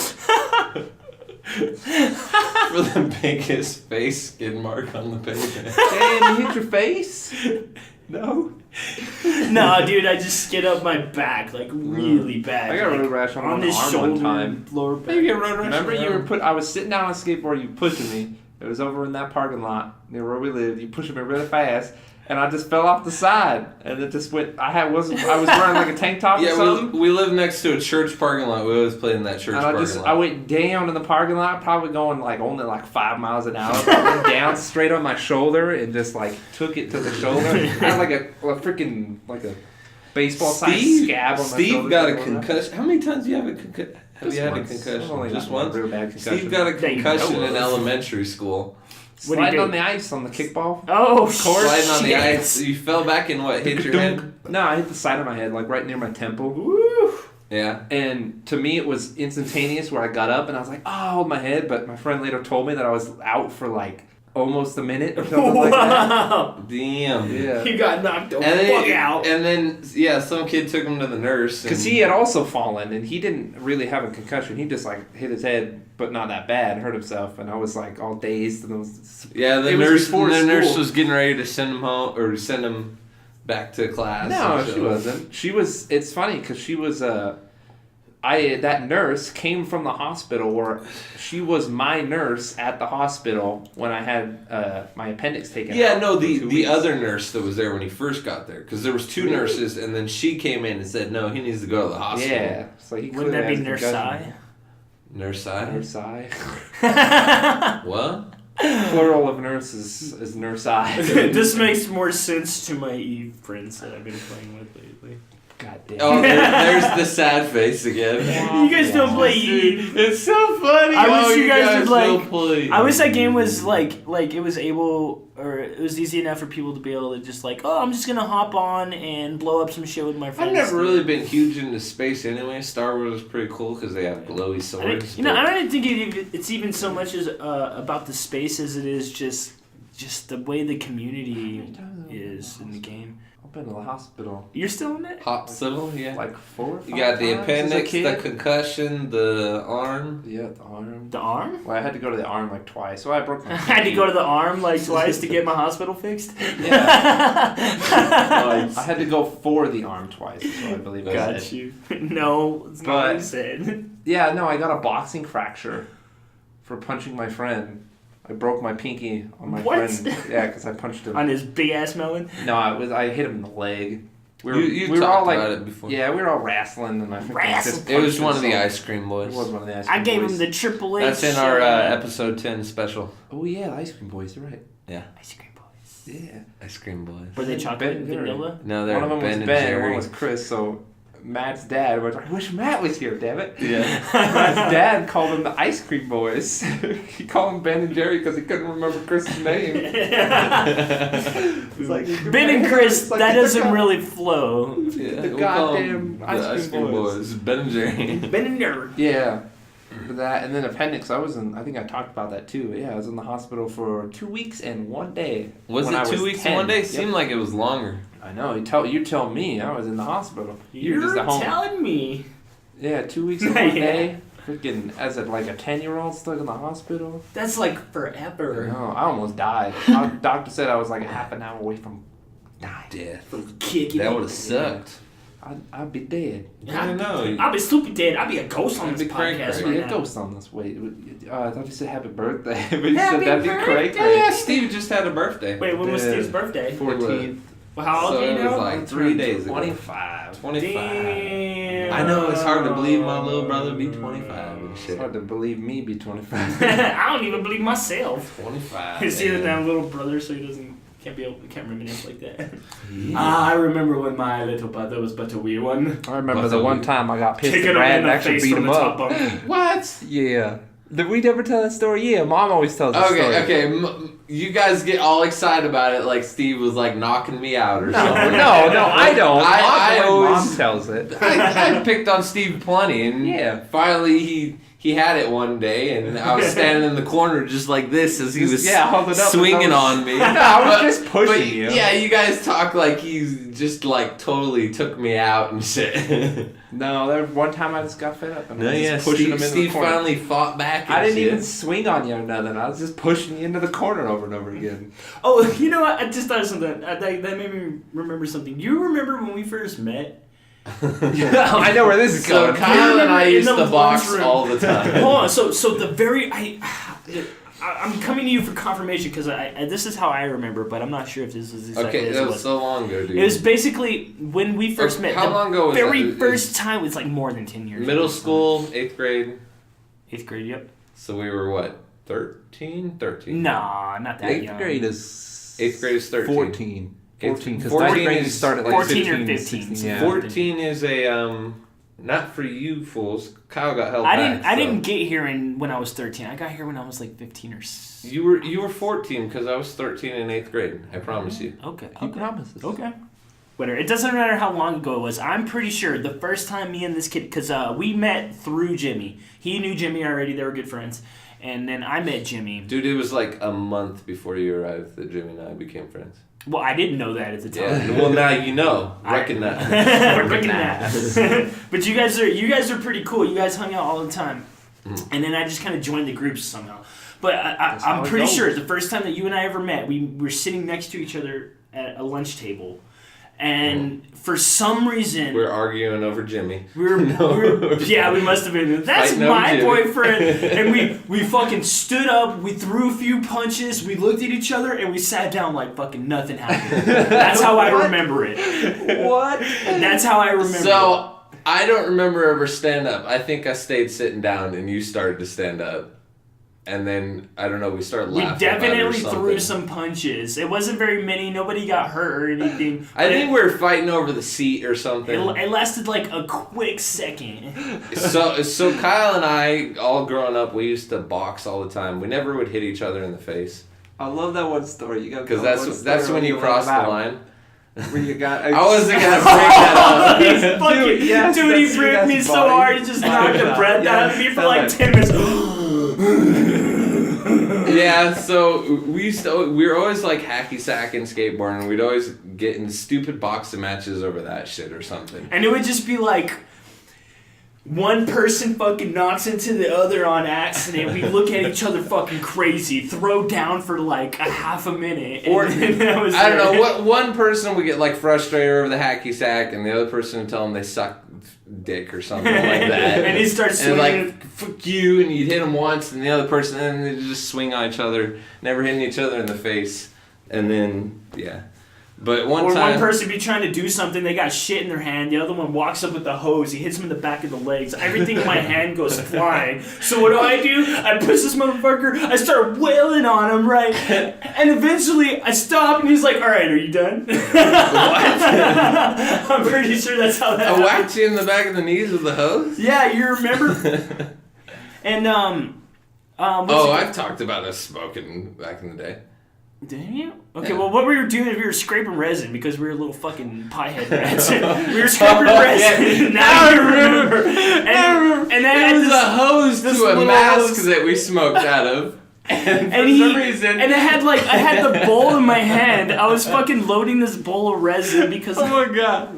For the biggest face skid mark on the pavement. Damn, you hit your face? No. No, dude, I just skid up my back, like, really bad. I got like, road rash on this arm shoulder, one time. lower back. You get road rash. Remember you were I was sitting down on a skateboard, you pushing me. It was over in that parking lot near where we lived. You pushing me really fast, and I just fell off the side, and it just went. I was wearing like a tank top or Yeah, something. we live next to a church parking lot. We always play in that church And parking lot. I went down in the parking lot, probably going like only like 5 miles an hour. I went down straight on my shoulder and just like took it to the shoulder. I had like a freaking like a baseball sized scab on my shoulder. Steve got a concussion. How many times do you have Have you had a I've concussion? only Just gotten one once? real bad concussion. Steve got a That you concussion know in of. elementary school. What do you Sliding do? on the ice on the kickball. Oh, Sliding on the shit. ice. You fell back and what? Hit your head? No, I hit the side of my head, like right near my temple. Woo. Yeah. And to me, it was instantaneous where I got up and I was like, oh, hold my head. But my friend later told me that I was out for like almost a minute or something like that. Wow. Damn. Yeah. You got knocked the And fuck then, out. and then, yeah, some kid took him to the nurse. Because and- he had also fallen and he didn't really have a concussion. He just like hit his head, but not that bad, hurt himself. And I was like all dazed. And it was, Yeah, it was before the nurse school. was getting ready to send him home or send him back to class. No, and she so- wasn't. She was. It's funny because she was. That nurse came from the hospital where she was my nurse at the hospital when I had my appendix taken Yeah, out. no, for 2 the weeks. other nurse that was there when he first got there, because there was two Really? nurses, and then she came in and said, no, he needs to go to the hospital. Yeah, so he Wouldn't that clearly be has Nurse a Sai? concussion. Nurse I? Nurse I. What? Plural of nurses is nurse I. This makes more sense to my Eve friends that I've been playing with lately. God damn. Oh, there's the sad face again. You guys don't play Eve. It's so funny. I wish oh, you guys would, like- don't play. I wish that game was like it was able, or it was easy enough for people to be able to just like, oh, I'm just gonna hop on and blow up some shit with my friends. I've never really been huge into space anyway. Star Wars is pretty cool because they have glowy I swords. don't- I don't think it's even so much as about the space as it is just the way the community is in the game. I've been to the hospital You're still in it? Hospital, yeah. like 4 or 5 You got the times as a appendix, the kid. concussion, the arm. Yeah, the arm. The arm? Well, I had to go to the arm like twice. Well, I broke my I had to pinky. go to the arm like twice to get my hospital fixed. Yeah. I had to go for the arm twice, is what I believe I Got said. you. No, it's not what I But- said. Yeah, no, I got a boxing fracture for punching my friend. I broke my pinky on my What? friend. Yeah, because I punched him. On his big ass melon. No, I hit him in the leg. You we were talked all like, about it before. yeah, we were all wrestling, and I think I just Wrestling? It was punched one of him, the so- ice cream boys. It was one of the ice I cream gave boys. him the Triple H. That's in our episode 10 special. Oh yeah, the ice cream boys. You're right. Yeah, ice cream boys. Yeah. ice cream boys. Were they chocolate and Ben Jerry. vanilla? No, they're One of them Ben was and Ben, and Jerry. one was Chris. So Matt's dad was like, I wish Matt was here, damn it. Yeah. Matt's dad called them the ice cream boys. He called them Ben and Jerry because he couldn't remember Chris's name. He's like, Ben and Chris, It's like, that the doesn't god- really flow. Yeah, The we'll call goddamn them ice cream boys. Ben and Jerry. Ben and Nerd. Yeah. For that, and then appendix. I think I talked about that too. Yeah, I was in the hospital for 2 weeks and 1 day. Was when I it 2 weeks 10. and 1 day? Yep. Seemed like it was longer. I know. You tell me. I was in the hospital. You were You're just at home. telling me. Yeah, 2 weeks and 1 Yeah. day. Freaking, as like a 10-year-old stuck in the hospital. That's like I forever. know. I almost died. Doctor said I was like a half an hour away from dying. Death. Kicking That it. would have sucked. I'd be dead. I don't know. I'll be stupid dead. I'll be a ghost on I'd this be cray-cray. podcast I'd right be a now. ghost on this way. I thought you said happy birthday, but you Happy said that'd be birthday. cray Yeah, Steve just had a birthday. Wait, when was Yeah. Steve's birthday? 14th. Well, how old So are you it was now? like 3 days ago. 25. 25. Damn. I know, it's hard to believe my little brother be 25 and It's shit. hard to believe me be 25. I don't even believe myself. 25. He's either man. that little brother, so he can't reminisce like that. I remember when my little brother was but a wee one. I remember What's the up, one dude? time I got pissed Kicking at him Brad in and the actually face beat from him the top up. bunk. What? Yeah. Did we never tell that story? Yeah, Mom always tells the story. Okay. You guys get all excited about it like Steve was like knocking me out or No, something. no, I don't. I Mom always- tells it. I picked on Steve plenty, and Yeah. finally he had it one day, and I was standing in the corner just like this as he Just, was hold it up. swinging on me. No, I was But- just pushing but, you. Yeah, you guys talk like he's just like totally took me out and shit. No, there was one time I just got fed up and I was just pushing Steve, him into Steve the corner. finally fought back. And I didn't shit. even swing on you or nothing. I was just pushing you into the corner over and over again. Oh, you know what? I just thought of something. That made me remember something. You remember when we first met? I know where this is So going. Kyle and I In used the to box lunchroom. all the time. Hold on. So the very I'm coming to you for confirmation because this is how I remember, but I'm not sure if this is exactly Okay, as that it was was. so long ago, dude. It was basically when we first met. How the long ago was very that? first time was like more than 10 years. Middle ago. school, 8th grade. 8th grade. Yep. So we were what? 13? 13. Nah, not that young. 8th grade is 8th grade is 13. 14. 14, because 14 ninth grade you is start at like 14 or 15, 15, 16, so yeah. 14 is a Not for you fools. Kyle got held I back. didn't get here when I was 13. I got here when I was like 15 or. You were 14 because I was 13 in 8th grade. I promise you. Okay. He promises. Okay. Whatever. It doesn't matter how long ago it was. I'm pretty sure the first time me and this kid, because we met through Jimmy. He knew Jimmy already. They were good friends. And then I met Jimmy. Dude, it was like a month before you arrived that Jimmy and I became friends. Well, I didn't know that at the time. Yeah. Well, now you know. Recognize. Recognize. But you guys are pretty cool. You guys hung out all the time. And then I just kind of joined the groups somehow. But I'm pretty sure the first time that you and I ever met, we were sitting next to each other at a lunch table. And for some reason... We're arguing over Jimmy. We must have been. That's Fighting my over Jimmy. boyfriend. And we fucking stood up, we threw a few punches, we looked at each other, and we sat down like fucking nothing happened. That's how I remember it. What? That's how I remember it. So, I don't remember ever stand up. I think I stayed sitting down and you started to stand up. And then, I don't know, we started laughing. We definitely threw some punches. It wasn't very many. Nobody got hurt or anything. I think we were fighting over the seat or something. It lasted like a quick second. So Kyle and I, all growing up, we used to box all the time. We never would hit each other in the face. I love that one story. You got Because that's when you cross the line. Where you got... I wasn't going to bring that up. Dude, he ripped me so hard, he just knocked the breath out of me for like 10 minutes. Yeah, so we were always like hacky sacking skateboarding. We'd always get in stupid boxing matches over that shit or something. And it would just be like one person fucking knocks into the other on accident. We look at each other fucking crazy, throw down for like a half a minute. Or and that was I don't it. know, what one person would get like frustrated over the hacky sack, and the other person would tell them they suck dick or something like that. And he starts and swinging. like fuck you, and you'd hit them once, and the other person, and they just swing on each other, never hitting each other in the face, and then yeah. But one person be trying to do something, they got shit in their hand, the other one walks up with the hose, he hits him in the back of the legs, everything in my hand goes flying. So what do? I push this motherfucker, I start wailing on him, right? And eventually I stop and he's like, alright, are you done? I'm pretty sure that's how that I whacked you in the back of the knees with the hose? Yeah, you remember? And I've talked about us smoking back in the day. Did you? Okay, Yeah. well, what we were doing is we were scraping resin because we were little fucking piehead rats. We were scraping resin. Now I remember. And then It was this, a hose this to a little mask hose. that we smoked out of. And for And some reason... and I had the bowl in my hand. I was fucking loading this bowl of resin because... Oh my god.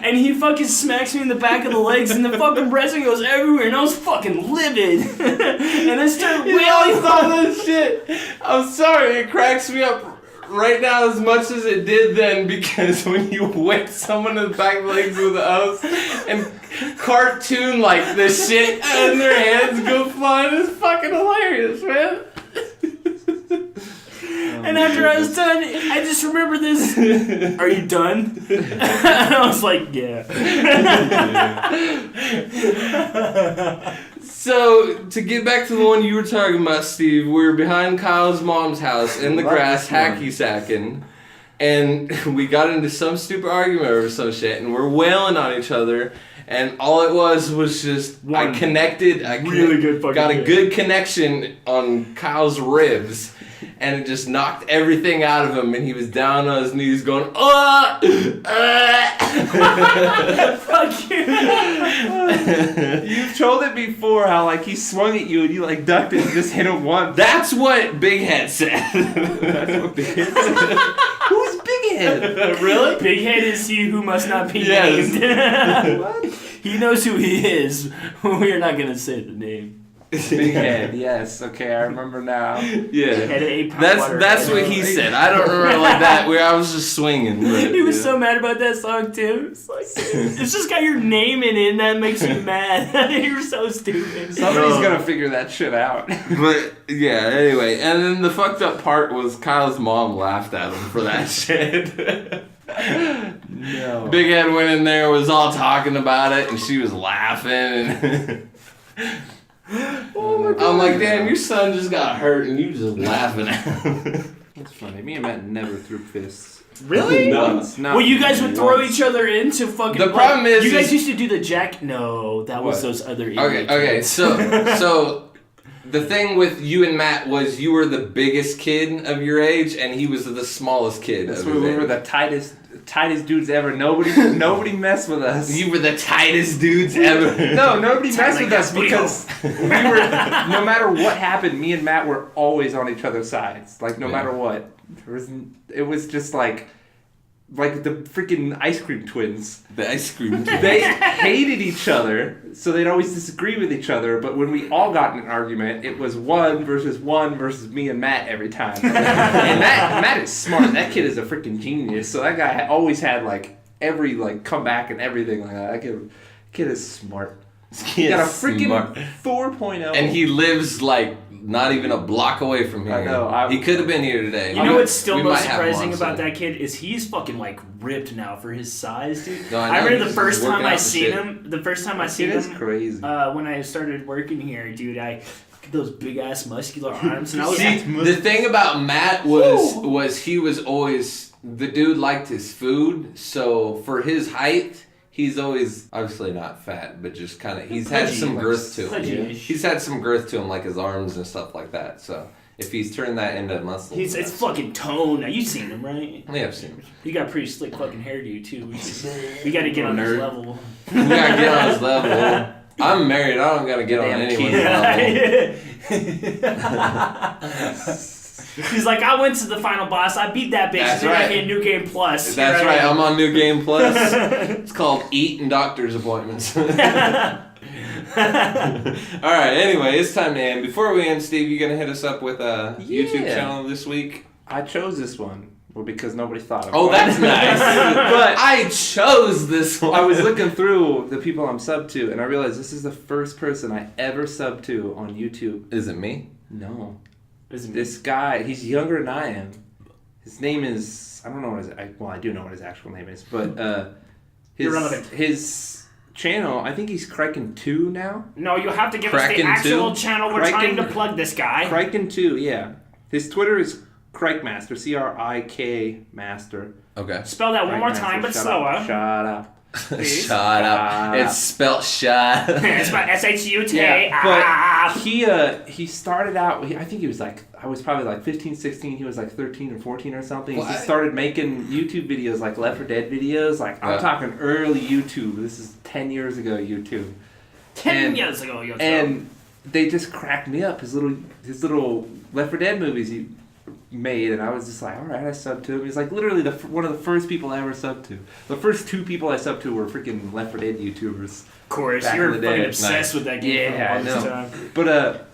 And he fucking smacks me in the back of the legs and the fucking resin goes everywhere and I was fucking livid. And I started wailing all this shit. I'm sorry, it cracks me up right now as much as it did then, because when you whip someone in the back of the legs with a hose and cartoon like this shit and their hands go flying, it's fucking hilarious, man. And after I was done, I just remember this. Are you done? And I was like, yeah. So, to get back to the one you were talking about, Steve, we were behind Kyle's mom's house in the grass, hacky sacking, and we got into some stupid argument over some shit, and we're wailing on each other, and all it was just, One got a good connection on Kyle's ribs, and it just knocked everything out of him, and he was down on his knees going, fuck you. You've told it before how like he swung at you and you like ducked it and just hit him once. That's what Big Head said. That's what Big Head said. Who's Big Head? Really? Big Head is he who must not be Yes. named. What? He knows who he is. We're not going to say the name. Big Head, yes. Okay, I remember now. Yeah. Had an 8-pound That's water. what he said. I don't remember like that. Where I was just swinging. But, He was so mad about that song too. It's like, it's just got your name in it and that makes you mad. You're so stupid. Somebody's gonna figure that shit out. But yeah. Anyway, and then the fucked up part was Kyle's mom laughed at him for that shit. No. Big Ed went in there, was all talking about it, and she was laughing. And Oh my God. I'm like, damn, your son just got hurt, and you just laughing at him. That's funny. Me and Matt never threw fists. Really? No. Once. Not Well, you guys would throw once. each other into fucking. The problem is- you guys used to do the jack. No, that was What? those other. Okay, idiot okay. kids. So the thing with you and Matt was you were the biggest kid of your age, and he was the smallest kid. That's of where his we age. were the tightest dudes ever. Nobody messed with us. You were the tightest dudes ever. No, nobody Tight messed like with us that, because we were. No matter what happened, me and Matt were always on each other's sides. Like no Yeah. matter what, it was just like the freaking ice cream twins. The ice cream. They hated each other, so they'd always disagree with each other. But when we all got in an argument, it was one versus me and Matt every time. And Matt is smart. That kid is a freaking genius. So that guy always had like every comeback and everything like that. That kid is smart. He got a freaking Smart. 4.0. And he lives like not even a block away from here. I know, he could have been here today. You know what's still We most might have surprising one about soon. that kid is he's fucking like ripped now for his size, dude. No, I I know, remember the he's first working time out I the seen shit. him. The first time I That seen kid is him, crazy. when I started working here, dude, I those big ass muscular arms, and I was See, the thing about Matt was he was always the dude liked his food, so for his height, he's always obviously not fat, but just kind of he's had Pudgy, some like, girth to him. pudgy-ish. He's had some girth to him, like his arms and stuff like that. So if he's turned that into muscle, it's that's- fucking tone. Now you've seen him, right? Yeah, I've seen him. You got pretty slick fucking hairdo too. We got to get on his Nerd. level. We gotta get on his level. I'm married. I don't gotta get on Damn anyone's kid. level. He's like, I went to the final boss. I beat that bitch. That's and then right. I hit New Game Plus. That's Here I right. am. I'm on New Game Plus. It's called Eat and Doctor's Appointments. All right. Anyway, it's time to end. Before we end, Steve, you gonna hit us up with a YouTube channel this week? I chose this one because nobody thought of it. Oh, that's nice. But I chose this one. I was looking through the people I'm subbed to, and I realized this is the first person I ever subbed to on YouTube. Is it me? No. Isn't it? This guy, he's younger than I am. His name is, I don't know what I do know what his actual name is, but Irrelevant. his channel, I think he's Kraken2 now. No, you have to give us the Kraken actual 2? channel. We're Kraken- trying to plug this guy. Kraken2, yeah. His Twitter is Crikmaster, CRIK Master. Okay. Spell that one more Crikmaster, time, but shut slower. Up, shut up. Please. Shut up. It's spelt shut. It's about S-H-U-T. Yeah, but he started out, I think he was like, I was probably like 15, 16, he was like 13 or 14 or something. What? He started making YouTube videos, like Left 4 Dead videos, like I'm talking early YouTube. This is 10 years ago YouTube. 10 years ago, you And they just cracked me up, his little Left 4 Dead movies he made, and I was just like, all right, I subbed to him. He's like literally one of the first people I ever subbed to. The first two people I subbed to were freaking Left 4 Dead YouTubers. Of course, Back you were in the fucking day. obsessed Nice. with that game for Yeah, a I long know. time. But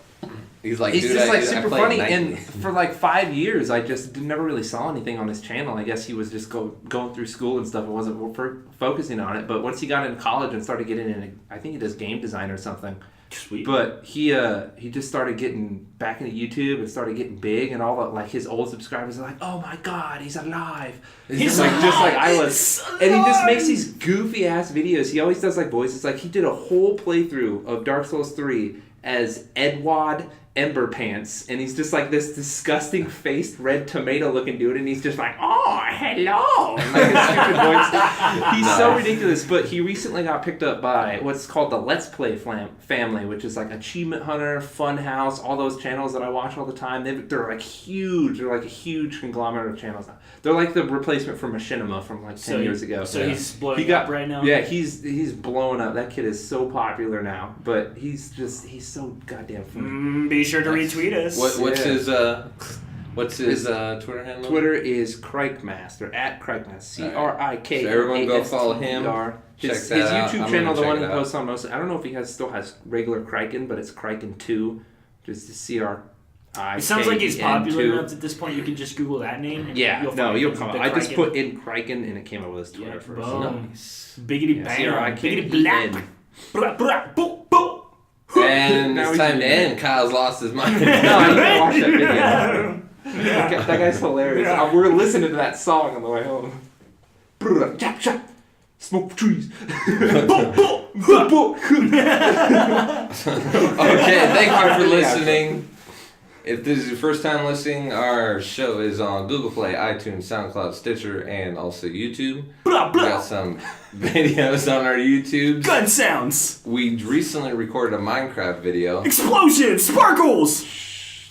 He's like, he's dude, just I like super played funny, Nike. and for like 5 years, I just never really saw anything on his channel. I guess he was just going through school and stuff and wasn't focusing on it. But once he got into college and started getting into, I think he does game design or something. Sweet. But he just started getting back into YouTube and started getting big, and all the like his old subscribers are like, oh my god, he's alive. He's like just like I alive! was, and he just makes these goofy ass videos. He always does like voices. Like he did a whole playthrough of Dark Souls 3 as Edward Ember Pants, and he's just like this disgusting faced red tomato looking dude, and he's just like, oh hello, and like his stupid voice. He's so ridiculous. But he recently got picked up by what's called the Let's Play family, which is like Achievement Hunter, Funhouse, all those channels that I watch all the time. They're like huge. They're like a huge conglomerate of channels now. They're like the replacement for Machinima from like 10 years ago. So he's blowing He got up right now? Yeah, he's blowing up. That kid is so popular now, but he's so goddamn funny. Be sure to retweet us. What's his Twitter handle? Twitter is Crikmaster at Crikmaster, CRIK. So everyone go follow him. His Check that out. YouTube I'm channel, gonna the one check he it out. posts on most. I don't know if he still has regular Kraken, but it's Kraken2, just the CRIK. It sounds like he's popular enough at this point you can just Google that name. And Yeah, you'll come up. I just Kraken. put in Kraken and it came up with his Twitter first. Boom. Nice. Biggity Yeah, bang. Biggity CRIKEN. black. Blah, blah, boop, boop. And Now it's he's time in to there. end. Kyle's lost his mind. No, I need to watch that video. That guy's hilarious. We're listening to that song on the way home. Chop, chop. Smoke trees. Okay, thank you for listening. If this is your first time listening, our show is on Google Play, iTunes, SoundCloud, Stitcher, and also YouTube. Blah, We blah. got some videos on our YouTube. Gun sounds. We recently recorded a Minecraft video. Explosions. Sparkles.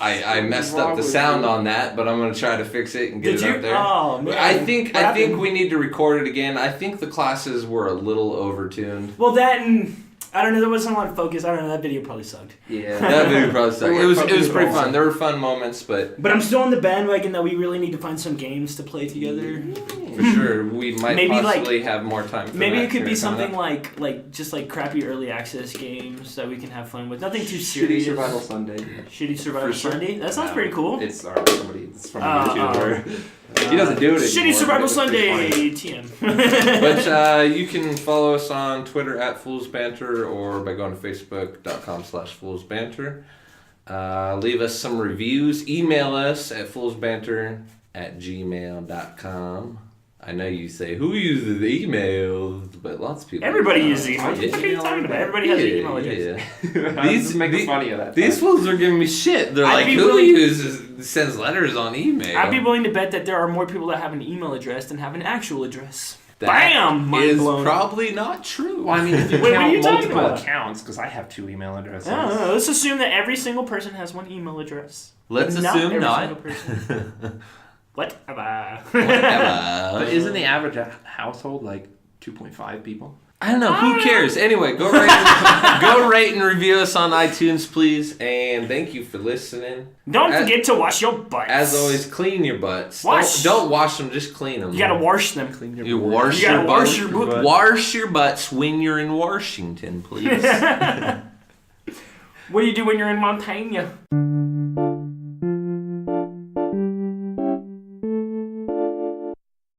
I messed up the sound on that, but I'm gonna try to fix it and get Did it you? up there. Oh man. I think What happened? we need to record it again. I think the classes were a little overtuned. Well, that and I don't know. There wasn't a lot of focus. I don't know. That video probably sucked. Yeah. That video probably sucked. We It was were pretty awesome. fun. There were fun moments, but But I'm still on the bandwagon that we really need to find some games to play together. for sure we might Maybe, possibly have more time. For Maybe that it could be here coming something up. like just like crappy early access games that we can have fun with. Nothing too Shitty serious. Survival Sunday. Shitty Survival For sure. Sunday. That sounds No, pretty cool. It's somebody. It's from a Uh, YouTuber. He doesn't do it Shitty anymore, Survival but it was pretty Sunday. funny. TM. But you can follow us on Twitter at Fools Banter or by going to facebook.com/Fools Banter. Leave us some reviews. Email us at foolsbanter@gmail.com. I know you say, who uses emails? But lots of people. Everybody use uses email. What Yeah. are you talking about? Everybody has an email address. I'm just making funny of that. These fools are giving me shit. They're I'd like, be who willing- sends letters on email? I'd be willing to bet that there are more people that have an email address than have an actual address. That Bam! Mind is blown. probably not true. Well, I mean, if you Wait, what are count you talking multiple about? accounts, because I have 2 email addresses. I don't know. Let's assume that every single person has one email address. Let's But assume every not. single person. Whatever. Whatever. But isn't the average household like 2.5 people? I don't know. Who cares? Anyway, go rate and review us on iTunes, please. And thank you for listening. Don't As- forget to wash your butts. As always, clean your butts. Wash. Don't wash them. Just clean them. You gotta wash them. You wash You gotta your wash butts. your butt. Wash your butts when you're in Washington, please. What do you do when you're in Montana?